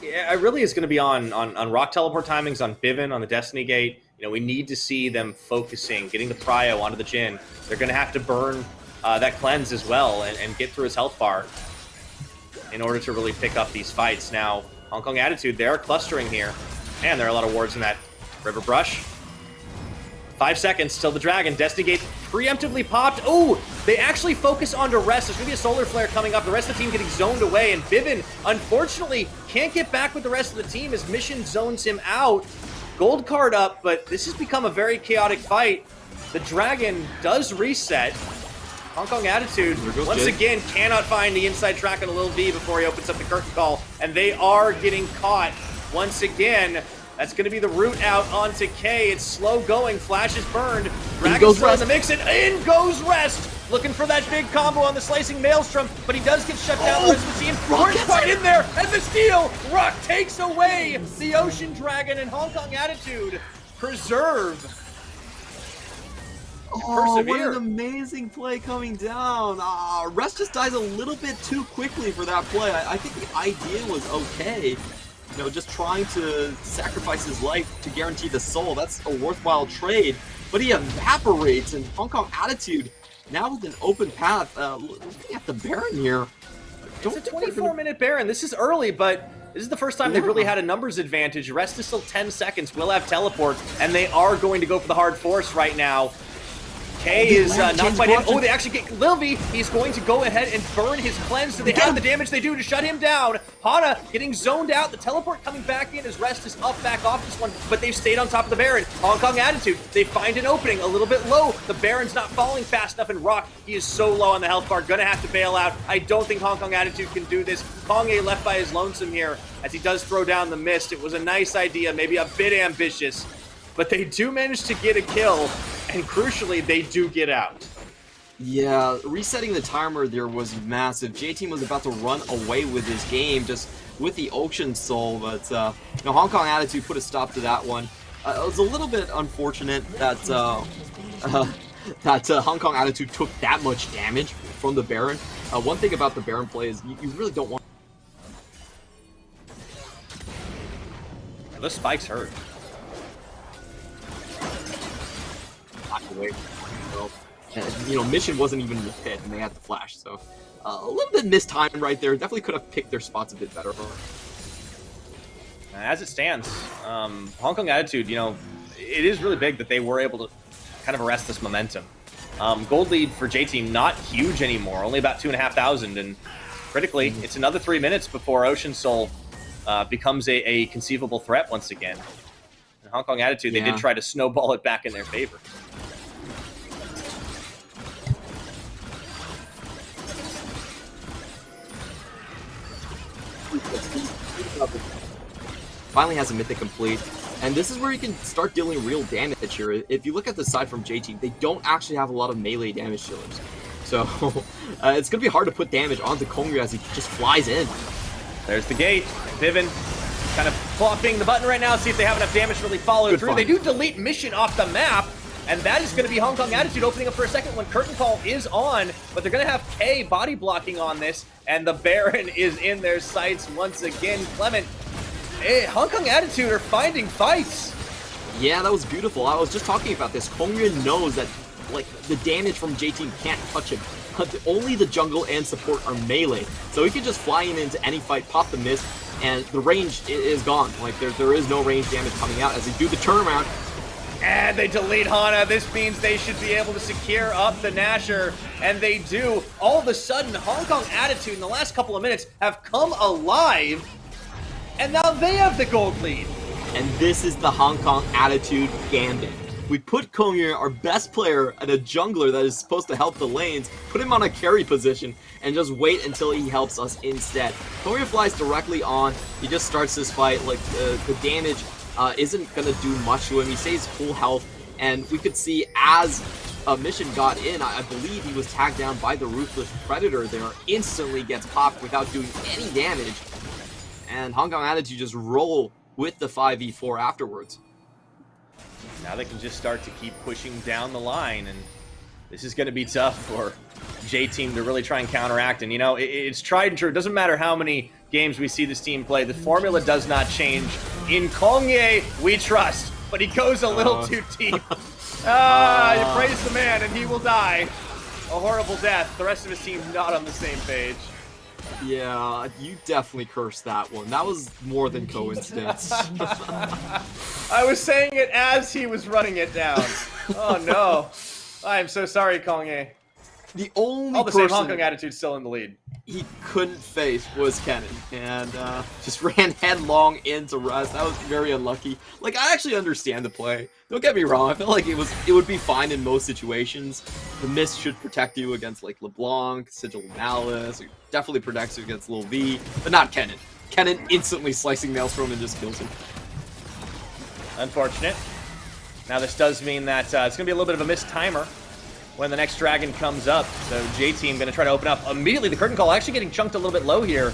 Yeah, it really is going to be on Rock teleport timings, on Bivin, on the Destiny Gate. You know, we need to see them focusing, getting the prio onto the Jin. They're going to have to burn that cleanse as well and get through his health bar in order to really pick up these fights. Now, Hong Kong Attitude, they're clustering here. Man, there are a lot of wards in that River Brush. 5 seconds till the Dragon. Destiny Gate preemptively popped. Oh, they actually focus on rest. There's going to be a Solar Flare coming up. The rest of the team getting zoned away. And Bivin, unfortunately, can't get back with the rest of the team as Mission zones him out. Gold card up, but this has become a very chaotic fight. The Dragon does reset. Hong Kong Attitude, once again, cannot find the inside track on a Lil V before he opens up the curtain call. And they are getting caught once again. That's going to be the route out onto K. It's slow going. Flash is burned. Dragon's still in the mix, and in goes Rest. Looking for that big combo on the Slicing Maelstrom, but he does get shut down. The rest of the team aren't quite in there. And the steal, Rock takes away the Ocean Dragon, and Hong Kong Attitude preserve. Oh, what an amazing play coming down. Rest just dies a little bit too quickly for that play. I think the idea was okay. You know, just trying to sacrifice his life to guarantee the soul. That's a worthwhile trade. But he evaporates, and Hong Kong Attitude now with an open path. Looking at the Baron here. It's a 24-minute Baron. This is early, but this is the first time they've really had a numbers advantage. Rest is still 10 seconds. Will have teleport, and they are going to go for the hard force right now. K is not quite in. Oh, they actually get Lil V. He's going to go ahead and burn his cleanse. Do they have the damage they do to shut him down? Hana getting zoned out. The teleport coming back in as Rest is up back off this one, but they've stayed on top of the Baron. Hong Kong Attitude, they find an opening a little bit low. The Baron's not falling fast enough, and Rock, he is so low on the health bar, gonna have to bail out. I don't think Hong Kong Attitude can do this. Kongye left by his lonesome here as he does throw down the mist. It was a nice idea, maybe a bit ambitious, but they do manage to get a kill. And crucially, they do get out. Yeah, resetting the timer there was massive. J-Team was about to run away with this game just with the Ocean Soul, but you know, Hong Kong Attitude put a stop to that one. It was a little bit unfortunate that Hong Kong Attitude took that much damage from the Baron. One thing about the Baron play is you really don't want... Those spikes hurt. Away. So, you know, Mission wasn't even in the pit, and they had the flash, so a little bit mistimed right there. Definitely could have picked their spots a bit better. As it stands, Hong Kong Attitude, you know, it is really big that they were able to kind of arrest this momentum. Gold lead for J-Team not huge anymore, only about 2,500, and critically, it's another 3 minutes before Ocean Soul becomes a conceivable threat once again. And Hong Kong Attitude, they did try to snowball it back in their favor. Finally has a Mythic complete, and this is where you can start dealing real damage here. If you look at the side from J-Team, they don't actually have a lot of melee damage dealers. So it's going to be hard to put damage onto Kongyu as he just flies in. There's the gate. Viven kind of flopping the button right now, see if they have enough damage to really follow through. They do delete Mission off the map, and that is going to be Hong Kong Attitude opening up for a second when Curtain Call is on, but they're going to have K body blocking on this, and the Baron is in their sights once again. Clement, Hong Kong Attitude are finding fights. Yeah, that was beautiful. I was just talking about this. Kongyu knows that like the damage from J-Team can't touch him. Only the jungle and support are melee, so he can just fly in into any fight, pop the mist, and the range is gone. Like there is no range damage coming out as they do the turnaround. And they delete Hana. This means they should be able to secure up the Nasher, and they do. All of a sudden, Hong Kong Attitude in the last couple of minutes have come alive, and now they have the gold lead. And this is the Hong Kong Attitude gambit. We put Kongyu, our best player, and a jungler that is supposed to help the lanes, put him on a carry position, and just wait until he helps us instead. Kongyu flies directly on. He just starts this fight. Like the damage isn't going to do much to him. He stays full health, and we could see as Mission got in, I believe he was tagged down by the Ruthless Predator there, instantly gets popped without doing any damage, and Hong Kong Attitude just roll with the 5v4 afterwards. Now they can just start to keep pushing down the line, and this is going to be tough for J-Team to really try and counteract. And, you know, it's tried and true. It doesn't matter how many games we see this team play. The formula does not change. In Kongye, we trust, but he goes a little too deep. You praise the man, and he will die a horrible death. The rest of his team not on the same page. Yeah, you definitely cursed that one. That was more than coincidence. I was saying it as he was running it down. Oh no. I am so sorry, Kongye. The only All the same, person Hong Kong Attitude still in the lead. he couldn't face was Kennen, and just ran headlong into rest. That was very unlucky. Like, I actually understand the play. Don't get me wrong. I feel like it would be fine in most situations. The mist should protect you against like LeBlanc, Sigil Malice. It definitely protects you against Lil V, but not Kennen. Kennen instantly slicing Maelstrom and just kills him. Unfortunate. Now this does mean that it's going to be a little bit of a missed timer when the next dragon comes up. So J-Team going to try to open up immediately. The curtain call actually getting chunked a little bit low here.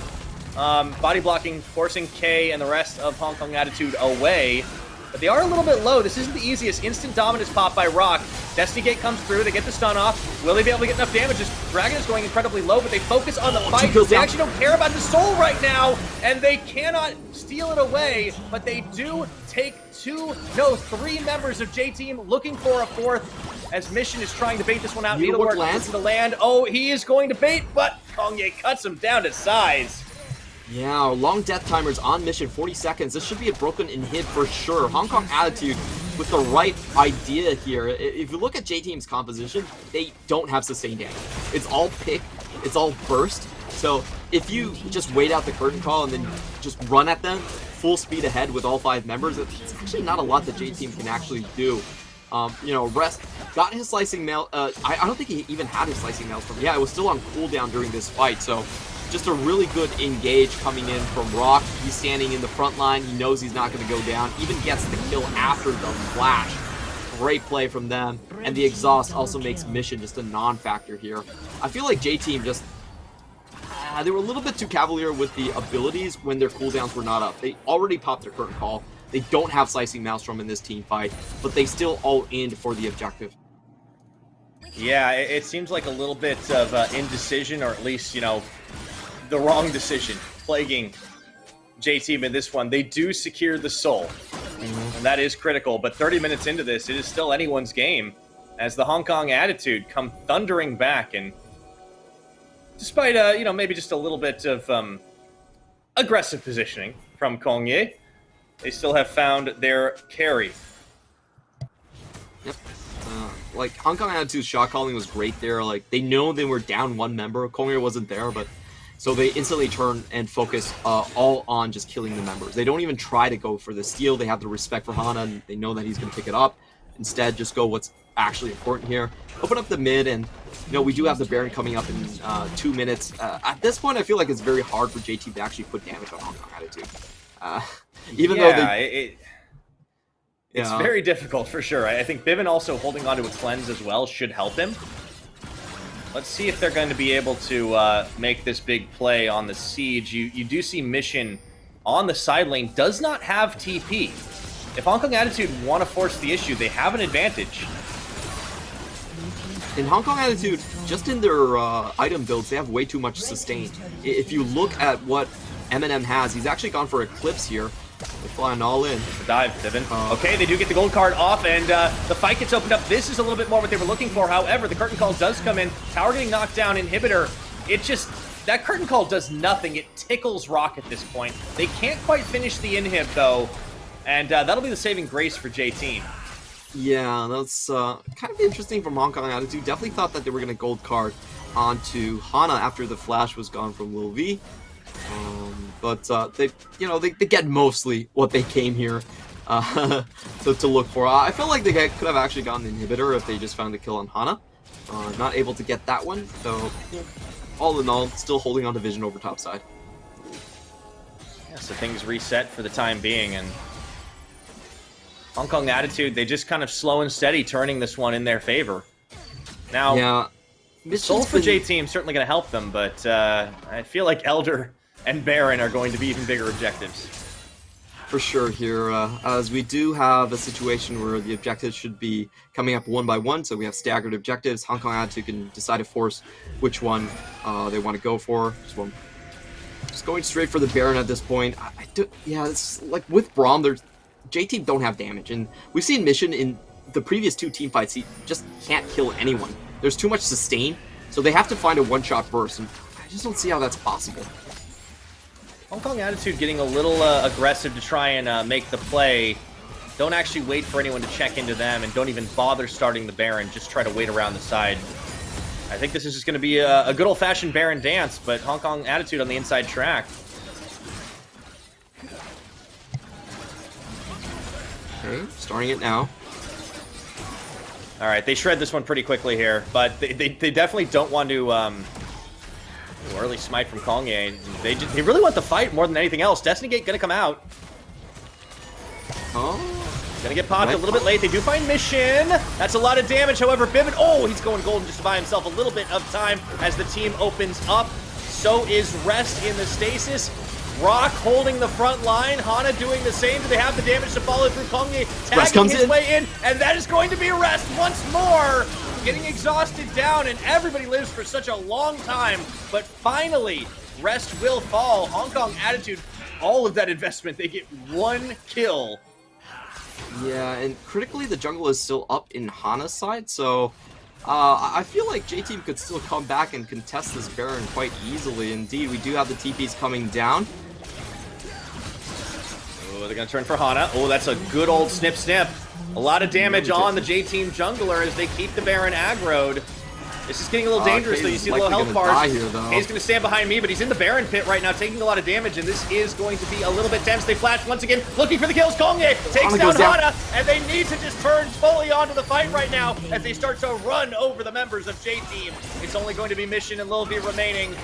Body blocking, forcing K and the rest of Hong Kong Attitude away. But they are a little bit low. This isn't the easiest. Instant dominance pop by Rock. Destiny Gate comes through. They get the stun off. Will they be able to get enough damage? This dragon is going incredibly low, but they focus on the fight. They actually don't care about the soul right now, and they cannot steal it away, but they do take three members of J-Team looking for a fourth, as Mission is trying to bait this one out. Needlework lands to the land. Oh, he is going to bait, but Kongye cuts him down to size. Yeah, long death timers on Mission, 40 seconds. This should be a broken inhib for sure. Hong Kong Attitude with the right idea here. If you look at J-Team's composition, they don't have sustained damage. It's all pick, it's all burst. So if you just wait out the curtain call and then just run at them full speed ahead with all 5 members, it's actually not a lot that J-Team can actually do. You know, Rest got his slicing mail. I don't think he even had his slicing mails from. Yeah, it was still on cooldown during this fight. So just a really good engage coming in from Rock. He's standing in the front line. He knows he's not going to go down. Even gets the kill after the flash. Great play from them. And the exhaust also makes Mission just a non-factor here. I feel like J-Team just they were a little bit too cavalier with the abilities when their cooldowns were not up. They already popped their curtain call. They don't have Slicing Maelstrom in this team fight, but they still all in for the objective. Yeah, it seems like a little bit of indecision, or at least, you know, the wrong decision plaguing J-Team in this one. They do secure the soul, and that is critical, but 30 minutes into this, it is still anyone's game as the Hong Kong Attitude come thundering back, and despite, you know, maybe just a little bit of aggressive positioning from Kongye, they still have found their carry. Yep. Like, Hong Kong Attitude's shot calling was great there. Like, they know they were down 1 member. Kongye wasn't there, but so they instantly turn and focus all on just killing the members. They don't even try to go for the steal. They have the respect for Hana, and they know that he's going to pick it up. Instead, just go what's actually important here. Open up the mid, and, you know, we do have the Baron coming up in 2 minutes. At this point, I feel like it's very hard for JT to actually put damage on Hong Kong Attitude. Even though it's very difficult for sure. I think Bivin also holding onto a cleanse as well should help him. Let's see if they're going to be able to make this big play on the siege. You do see Mission on the side lane does not have TP. If Hong Kong Attitude want to force the issue, they have an advantage. In Hong Kong Attitude, just in their item builds, they have way too much sustain. If you look at what Eminem has, he's actually gone for Eclipse here. They're flying all in. The dive, Bivin. Okay, they do get the gold card off, and the fight gets opened up. This is a little bit more what they were looking for. However, the curtain call does come in. Tower getting knocked down. Inhibitor, it just... That curtain call does nothing. It tickles Rock at this point. They can't quite finish the inhib, though, and that'll be the saving grace for J-Team. Yeah, that's kind of interesting from Hong Kong Attitude. Definitely thought that they were going to gold card onto Hana after the flash was gone from Lil V. But they get mostly what they came here to look for. I felt like they could have actually gotten the inhibitor if they just found the kill on Hana. Not able to get that one, so yeah, all in all, still holding on to Vision over top side. Yeah, so things reset for the time being, and Hong Kong Attitude, they just kind of slow and steady turning this one in their favor. Now, yeah, soul for J-Team certainly going to help them, but I feel like Elder and Baron are going to be even bigger objectives. For sure here, as we do have a situation where the objectives should be coming up 1 by 1, so we have staggered objectives. Hong Kong Attitude can decide to force which one they want to go for. Just going straight for the Baron at this point. Yeah, it's like with Braum, J-Team don't have damage, and we've seen Mission in the previous 2 team fights, he just can't kill anyone. There's too much sustain, so they have to find a one-shot burst, and just don't see how that's possible. Hong Kong Attitude getting a little aggressive to try and make the play. Don't actually wait for anyone to check into them, and don't even bother starting the Baron. Just try to wait around the side. I think this is just going to be a good old-fashioned Baron dance, but Hong Kong Attitude on the inside track. Okay, starting it now. All right, they shred this one pretty quickly here, but they definitely don't want to early smite from Kongye. They really want the fight more than anything else. Destiny Gate gonna come out. Oh, gonna get popped a little bit late. They do find Mission. That's a lot of damage. However, Bivin, oh, he's going golden just to buy himself a little bit of time as the team opens up. So is Rest in the stasis. Rock holding the front line. Hana doing the same. Do they have the damage to follow through? Kongye tagging his way in, and that is going to be Rest once more. Getting exhausted down, and everybody lives for such a long time. But finally, Rest will fall. Hong Kong Attitude, all of that investment, they get one kill. Yeah, and critically, the jungle is still up in Hana's side, so I feel like J-Team could still come back and contest this Baron quite easily. Indeed, we do have the TPs coming down. Oh, they're going to turn for Hana. Oh, that's a good old snip. A lot of damage on the J-Team jungler as they keep the Baron aggroed. This is getting a little dangerous, though. You see the little health bars. He's going to stand behind me, but he's in the Baron pit right now, taking a lot of damage, and this is going to be a little bit tense. They flash once again, looking for the kills. Kongye takes down Hana, and they need to just turn fully onto the fight right now as they start to run over the members of J-Team. It's only going to be Mission and Lil V remaining.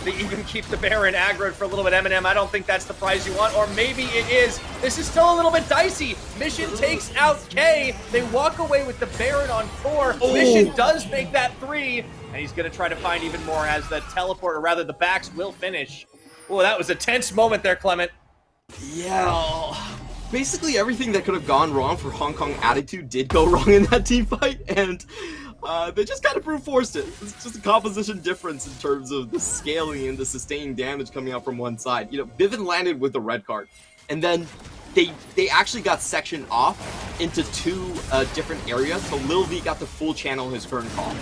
They even keep the Baron aggroed for a little bit. Eminem, I don't think that's the prize you want, or maybe it is. This is still a little bit dicey. Mission takes out K. They walk away with the Baron on 4. Oh. Mission does make that 3, and he's going to try to find even more as the teleport, or rather the backs, will finish. Oh, that was a tense moment there, Clement. Yeah. Basically, everything that could have gone wrong for Hong Kong Attitude did go wrong in that team fight, and they just kind of brute forced it. It's just a composition difference in terms of the scaling and the sustained damage coming out from one side. You know, Bivin landed with the red card, and then they actually got sectioned off into 2 different areas, so Lil V got the full channel his current call.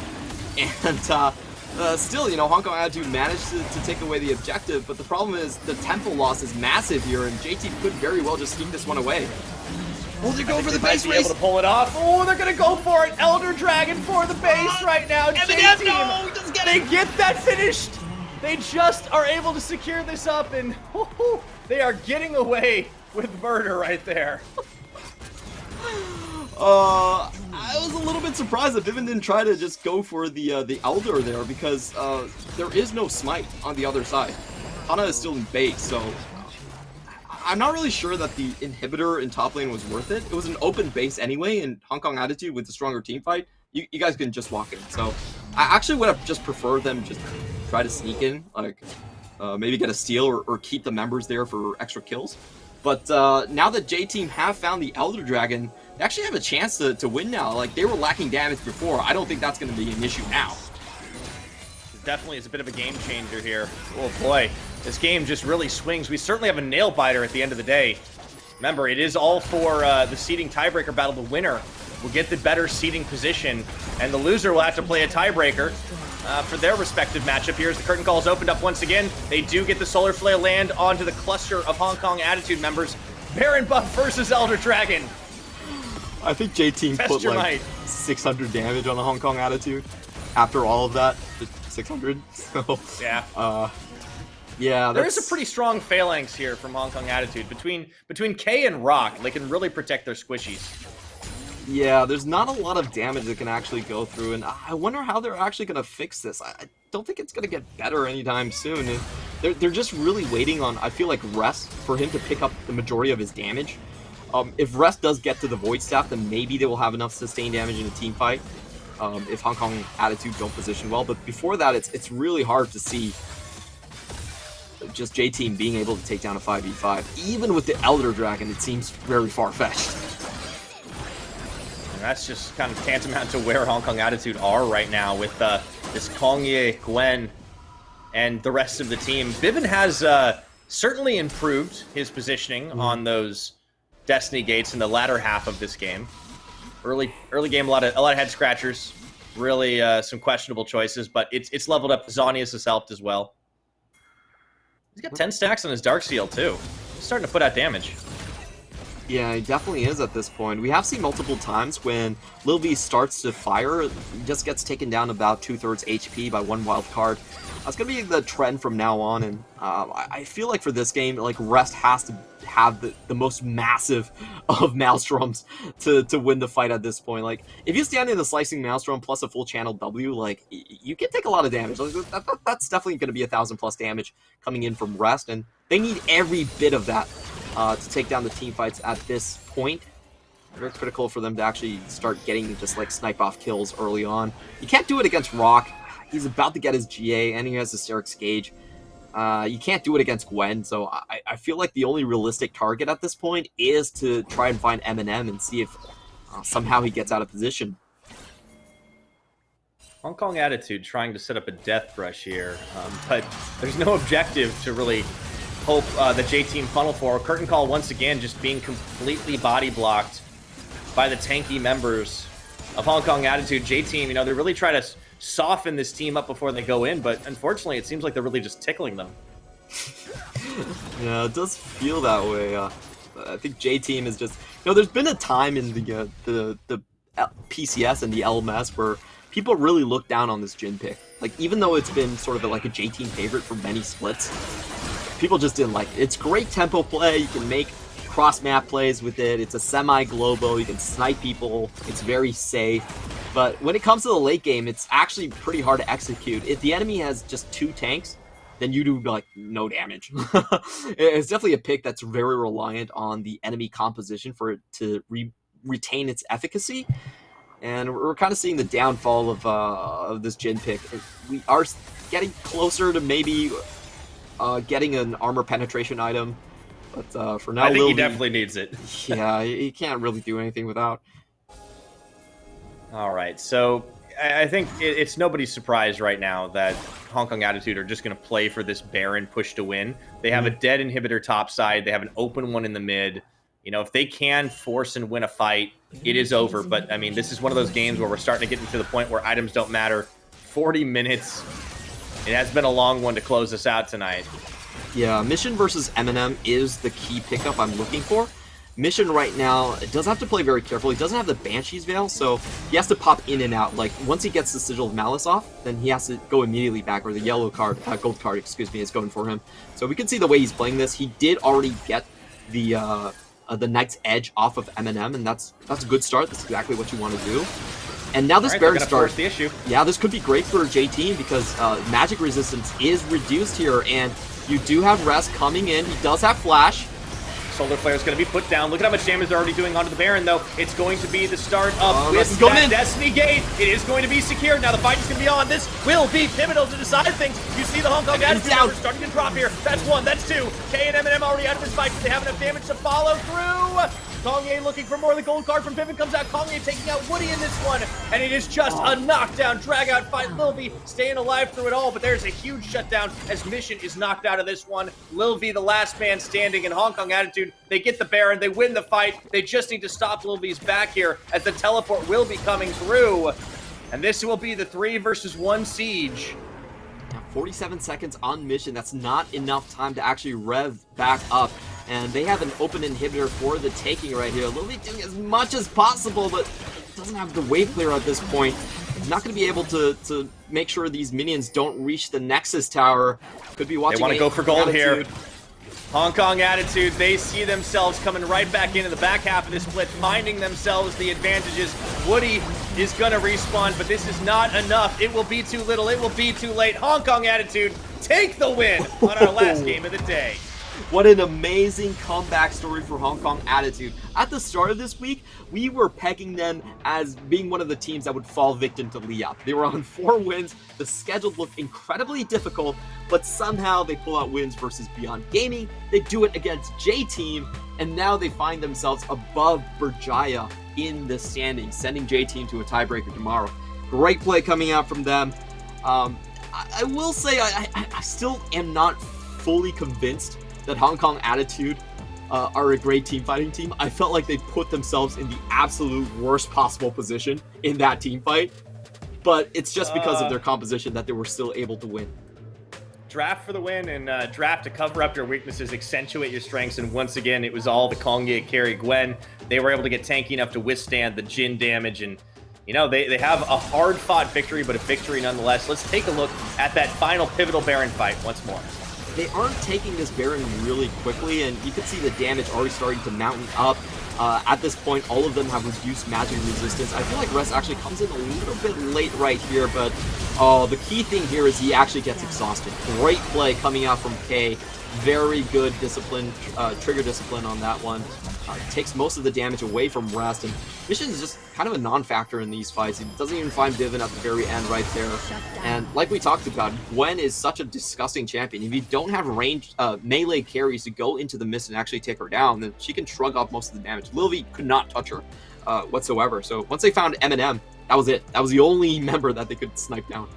And still, you know, Hong Kong Attitude managed to take away the objective, but the problem is the tempo loss is massive here, and JT could very well just sneak this one away. Oh, they're going for the base race. Able to pull it off. Oh, they're going to go for it. Elder Dragon for the base right now. Eminem, no, just get it. They get that finished. They just are able to secure this up, and they are getting away with murder right there. I was a little bit surprised that Bivin didn't try to just go for the Elder there, because there is no smite on the other side. Hana is still in base, so I'm not really sure that the inhibitor in top lane was worth it. It was an open base anyway, and Hong Kong Attitude with the stronger team fight, you guys can just walk in. So I actually would have just preferred them just try to sneak in, like maybe get a steal or keep the members there for extra kills. But now that J-Team have found the Elder Dragon, they actually have a chance to win now. Like, they were lacking damage before. I don't think that's going to be an issue now. It definitely is a bit of a game changer here. Oh boy, this game just really swings. We certainly have a nail biter at the end of the day. Remember, it is all for the seeding tiebreaker battle. The winner will get the better seeding position, and the loser will have to play a tiebreaker for their respective matchup. Here's the curtain calls opened up once again. They do get the Solar Flail land onto the cluster of Hong Kong Attitude members. Baron Buff versus Elder Dragon. I think J-Team put like 600 damage on the Hong Kong Attitude. After all of that, 600. So yeah. Yeah, there is a pretty strong phalanx here from Hong Kong Attitude. Between K and Rock, they can really protect their squishies. Yeah, there's not a lot of damage that can actually go through, and I wonder how they're actually going to fix this. I don't think it's going to get better anytime soon. And they're just really waiting on, I feel like, Rest for him to pick up the majority of his damage. If Rest does get to the Void Staff, then maybe they will have enough sustained damage in a team fight. If Hong Kong Attitude don't position well. But before that, it's really hard to see just J-Team being able to take down a 5v5. Even with the Elder Dragon, it seems very far-fetched. And that's just kind of tantamount to where Hong Kong Attitude are right now with this Kongye, Gwen, and the rest of the team. Bivin has certainly improved his positioning on those Destiny gates in the latter half of this game. Early game, a lot of head scratchers. Really some questionable choices, but it's leveled up. Zonius has helped as well. He's got 10 stacks on his Darksteel too. He's starting to put out damage. Yeah, he definitely is at this point. We have seen multiple times when Lil V starts to fire, he just gets taken down about 2/3 HP by one wild card. That's going to be the trend from now on, and I feel like for this game, like Rest has to have the most massive of Maelstroms to win the fight at this point. Like, if you stand in the Slicing Maelstrom plus a full channel W, like, you can take a lot of damage. Like, that's definitely going to be 1,000+ damage coming in from Rest, and they need every bit of that to take down the team fights at this point. Very critical for them to actually start getting just like snipe off kills early on. You can't do it against Rock. He's about to get his GA, and he has Hysteric's Gauge. You can't do it against Gwen, so I feel like the only realistic target at this point is to try and find Eminem and see if somehow he gets out of position. Hong Kong Attitude trying to set up a death rush here, but there's no objective to really hope the J-Team funnel for. Curtain Call once again just being completely body blocked by the tanky members of Hong Kong Attitude. J-Team, you know, they really try to soften this team up before they go in, but unfortunately it seems like they're really just tickling them. Yeah, it does feel that way. I think J-Team is just, you know, there's been a time in the PCS and the LMS where people really look down on this Jhin pick. Like, even though it's been sort of like a J-Team favorite for many splits, people just didn't like it. It's great tempo play, you can make cross-map plays with it, it's a semi-globo, you can snipe people, it's very safe. But when it comes to the late game, it's actually pretty hard to execute. If the enemy has just 2 tanks, then you do like no damage. It's definitely a pick that's very reliant on the enemy composition for it to retain its efficacy. And we're kind of seeing the downfall of this Jhin pick. We are getting closer to maybe getting an armor penetration item. But for now, I think he definitely needs it. Yeah, he can't really do anything without. All right, so I think it's nobody's surprise right now that Hong Kong Attitude are just going to play for this Baron push to win. They have a dead inhibitor top side. They have an open one in the mid. You know, if they can force and win a fight, it is over. But, I mean, this is one of those games where we're starting to get into the point where items don't matter. 40 minutes. It has been a long one to close us out tonight. Yeah, Mission versus Eminem is the key pickup I'm looking for. Mission right now does have to play very carefully. He doesn't have the Banshee's Veil, so he has to pop in and out. Like, once he gets the Sigil of Malice off, then he has to go immediately back, or the yellow card, gold card, excuse me, is going for him. So we can see the way he's playing this. He did already get the Knight's Edge off of Eminem, and that's a good start. That's exactly what you want to do. And now this Baron start, the issue. Yeah, this could be great for J-Team because magic resistance is reduced here, and you do have Rest coming in. He does have Flash. Solar Flare is going to be put down. Look at how much damage they're already doing onto the Baron, though. It's going to be the start of with that Destiny Gate. It is going to be secured. Now the fight is going to be on. This will be pivotal to decide things. You see the Hong Kong Attitude starting to drop here. That's 1, that's 2. K and Eminem already out of this fight. They have enough damage to follow through. Kongye looking for more. The gold card from Piven comes out. Kongye taking out Woody in this one. And it is just a knockdown, drag-out fight. Lil V staying alive through it all, but there's a huge shutdown as Mission is knocked out of this one. Lil V, the last man standing, in Hong Kong Attitude. They get the Baron. They win the fight. They just need to stop Lil V's back here as the teleport will be coming through. And this will be the 3 versus 1 siege. 47 seconds on Mission. That's not enough time to actually rev back up. And they have an open inhibitor for the taking right here. Lil V doing as much as possible, but doesn't have the wave clear at this point. He's not going to be able to make sure these minions don't reach the Nexus Tower. Could be watching. They want to go for gold here. Hong Kong Attitude, they see themselves coming right back into the back half of this split, finding themselves the advantages. Woody is going to respawn, but this is not enough. It will be too little. It will be too late. Hong Kong Attitude take the win on our last game of the day. What an amazing comeback story for Hong Kong Attitude. At the start of this week, we were pegging them as being one of the teams that would fall victim to Liap. They were on 4 wins. The schedule looked incredibly difficult, but somehow they pull out wins versus Beyond Gaming. They do it against J-Team, and now they find themselves above Berjaya in the standings, sending J-Team to a tiebreaker tomorrow. Great play coming out from them. I will say I still am not fully convinced that Hong Kong Attitude are a great team fighting team. I felt like they put themselves in the absolute worst possible position in that team fight. but it's just because of their composition that they were still able to win. Draft for the win and draft to cover up your weaknesses, accentuate your strengths, and once again, it was all the Kongye carry Gwen. They were able to get tanky enough to withstand the Jhin damage, and they have a hard-fought victory, but a victory nonetheless. Let's take a look at that final pivotal Baron fight once more. They aren't taking this Baron really quickly, and you can see the damage already starting to mountain up. At this point, all of them have reduced magic resistance. I feel like Rest actually comes in a little bit late right here, but the key thing here is he actually gets exhausted. Great play coming out from K. Very good discipline, trigger discipline on that one. Takes most of the damage away from Rest, and Mission is just kind of a non-factor in these fights. He doesn't even find Divin at the very end right there. And like we talked about, Gwen is such a disgusting champion. If you don't have ranged melee carries to go into the mist and actually take her down, then she can shrug off most of the damage. Lilvi could not touch her whatsoever. So once they found Eminem, that was it. That was the only member that they could snipe down.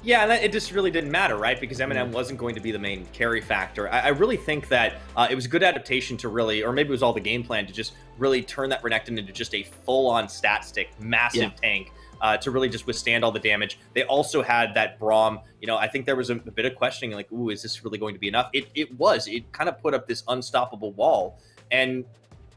Yeah, and it just really didn't matter, right? Because Eminem wasn't going to be the main carry factor. I really think that it was a good adaptation to really, or maybe it was all the game plan, to just really turn that Renekton into just a full-on stat stick, massive tank, to really just withstand all the damage. They also had that Braum. I think there was a bit of questioning, like, ooh, is this really going to be enough? It was. It kind of put up this unstoppable wall. And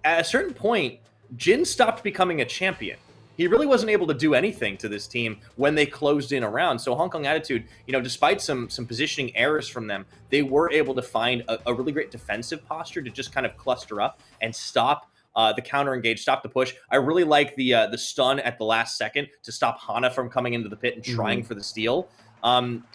at a certain point, Jhin stopped becoming a champion. He really wasn't able to do anything to this team when they closed in around. So Hong Kong Attitude, despite some positioning errors from them, they were able to find a really great defensive posture to just kind of cluster up and stop the counter engage, stop the push. I really like the stun at the last second to stop Hana from coming into the pit and trying for the steal.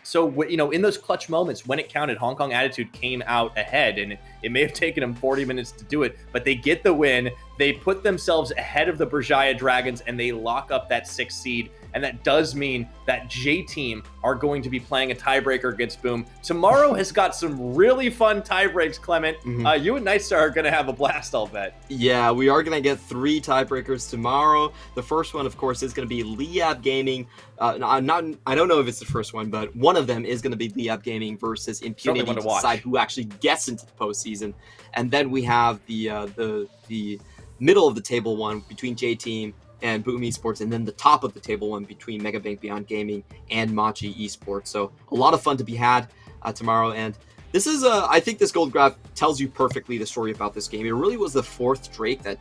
So in those clutch moments when it counted, Hong Kong Attitude came out ahead, and it may have taken them 40 minutes to do it, but they get the win. They put themselves ahead of the Berjaya Dragons, and they lock up that 6th seed. And that does mean that J-Team are going to be playing a tiebreaker against Boom. Tomorrow has got some really fun tiebreaks, Clement. You and Nightstar are going to have a blast, I'll bet. Yeah, we are going to get 3 tiebreakers tomorrow. The first one, of course, is going to be Liab Gaming. I don't know if it's the first one, but one of them is going to be Liab Gaming versus Impunity to decide who actually gets into the postseason. And then we have the middle of the table one between J-Team and Boom Esports, and then the top of the table one between Mega Bank Beyond Gaming and Machi Esports. So a lot of fun to be had tomorrow. And this is, I think this gold graph tells you perfectly the story about this game. It really was the 4th Drake that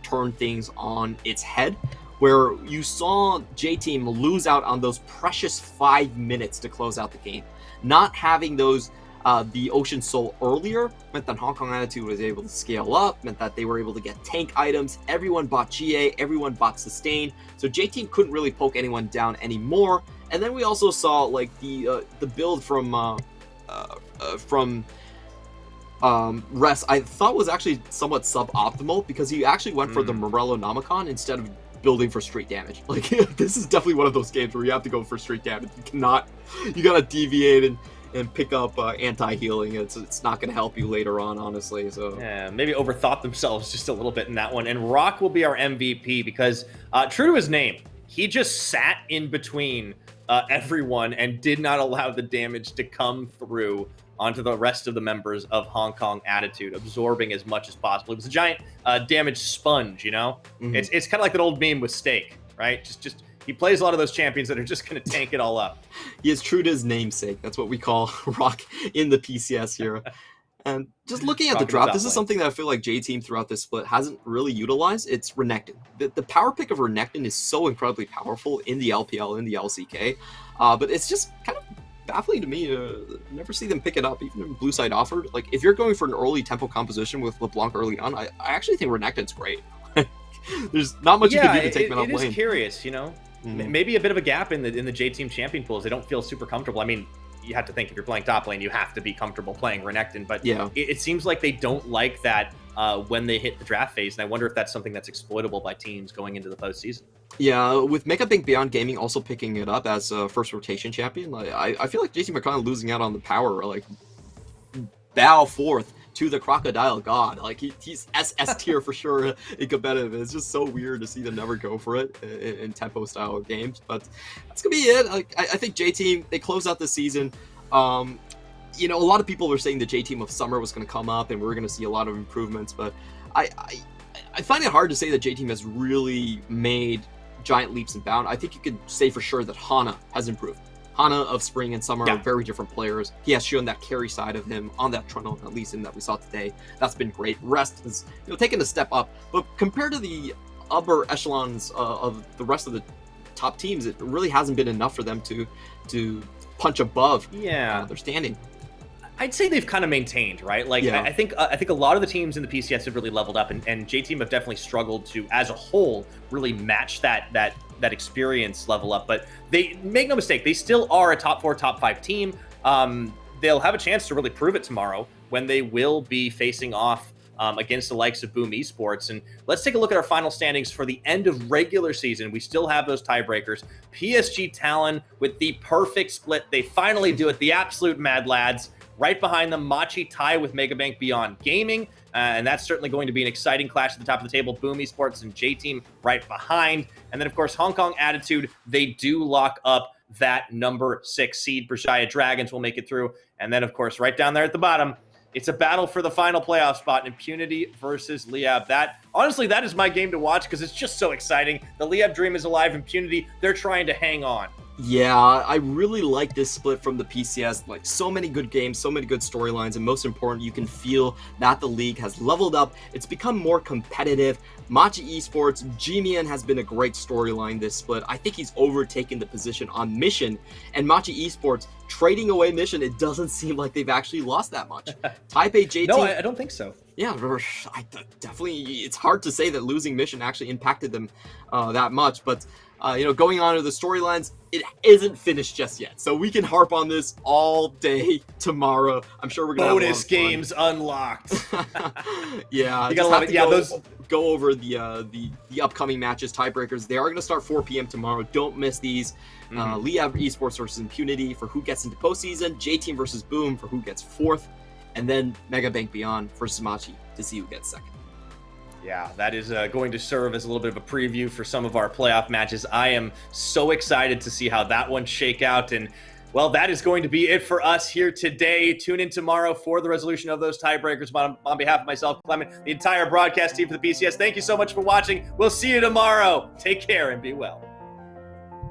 turned things on its head, where you saw J-Team lose out on those precious 5 minutes to close out the game. Not having those the Ocean Soul earlier meant that Hong Kong Attitude was able to scale up, meant that they were able to get tank items. Everyone bought GA, everyone bought Sustain, so J-Team couldn't really poke anyone down anymore. And then we also saw like the build from Rest, I thought was actually somewhat suboptimal, because he actually went for the Morello Namicon instead of building for straight damage. Like, this is definitely one of those games where you have to go for straight damage. You gotta deviate and pick up anti-healing. It's not going to help you later on, honestly. So yeah, maybe overthought themselves just a little bit in that one. And Rock will be our MVP because, true to his name, he just sat in between everyone and did not allow the damage to come through onto the rest of the members of Hong Kong Attitude, absorbing as much as possible. It was a giant damage sponge, It's kind of like that old meme with Steak, right? Just he plays a lot of those champions that are just going to tank it all up. He is true to his namesake. That's what we call Rock in the PCS here. And just looking at the draft, this is something that I feel like J-Team throughout this split hasn't really utilized. It's Renekton. The power pick of Renekton is so incredibly powerful in the LPL, in the LCK. But it's just kind of baffling to me to never see them pick it up, even in Blue Side offered. Like, if you're going for an early tempo composition with LeBlanc early on, I actually think Renekton's great. There's not much you can do to take them out lane. It is curious, Maybe a bit of a gap in the J-Team champion pools. They don't feel super comfortable. I mean, you have to think if you're playing top lane, you have to be comfortable playing Renekton. But yeah, it seems like they don't like that when they hit the draft phase. And I wonder if that's something that's exploitable by teams going into the postseason. Yeah, with Mega Bank Beyond Gaming also picking it up as a first rotation champion, I feel like J-Team are kind of losing out on the power. Like, bow forth to the Crocodile God. Like, he's SS tier for sure in competitive. It's just so weird to see them never go for it in tempo style games. But that's gonna be it. Like, I think J-Team, they close out the season. A lot of people were saying the J-Team of summer was going to come up and we're going to see a lot of improvements. But I find it hard to say that J-Team has really made giant leaps and bounds. I think you could say for sure that Hana has improved. Hana of Spring and Summer are very different players. He has shown that carry side of him on that Trundle, at least in that we saw today. That's been great. Rest has taken a step up, but compared to the upper echelons of the rest of the top teams, it really hasn't been enough for them to punch above their standing. I'd say they've kind of maintained, right? Like, I think a lot of the teams in the PCS have really leveled up, and J-Team have definitely struggled to, as a whole, really match that experience level up. But they make no mistake, they still are a top 4, top 5 team. They'll have a chance to really prove it tomorrow when they will be facing off against the likes of Boom Esports. And let's take a look at our final standings for the end of regular season. We still have those tiebreakers. PSG Talon with the perfect split. They finally do it. The absolute Mad Lads. Right behind them, Machi tie with Megabank Beyond Gaming, and that's certainly going to be an exciting clash at the top of the table. Boom Esports and J-Team right behind. And then, of course, Hong Kong Attitude, they do lock up that number 6 seed. Berjaya Dragons will make it through. And then, of course, right down there at the bottom, it's a battle for the final playoff spot, Impunity versus Liab. Honestly, that is my game to watch because it's just so exciting. The Liab dream is alive. Impunity, they're trying to hang on. Yeah, I really like this split from the PCS. Like, so many good games, so many good storylines, and most important, you can feel that the league has leveled up. It's become more competitive. Machi Esports, G-Man has been a great storyline this split. I think he's overtaken the position on Mission, and Machi Esports trading away Mission, it doesn't seem like they've actually lost that much. Taipei JT... No, I don't think so. Yeah, definitely, it's hard to say that losing Mission actually impacted them that much, but going on to the storylines, it isn't finished just yet. So we can harp on this all day tomorrow. I'm sure we're going to have bonus games unlocked. Yeah, you gotta love it. Yeah, go over the upcoming matches, tiebreakers. They are going to start 4 p.m. tomorrow. Don't miss these. Liab Esports versus Impunity for who gets into postseason. J-Team versus Boom for who gets 4th. And then Megabank Beyond versus Machi to see who gets 2nd. Yeah, that is going to serve as a little bit of a preview for some of our playoff matches. I am so excited to see how that one shake out. And, well, that is going to be it for us here today. Tune in tomorrow for the resolution of those tiebreakers. On behalf of myself, Clement, the entire broadcast team for the PCS, thank you so much for watching. We'll see you tomorrow. Take care and be well.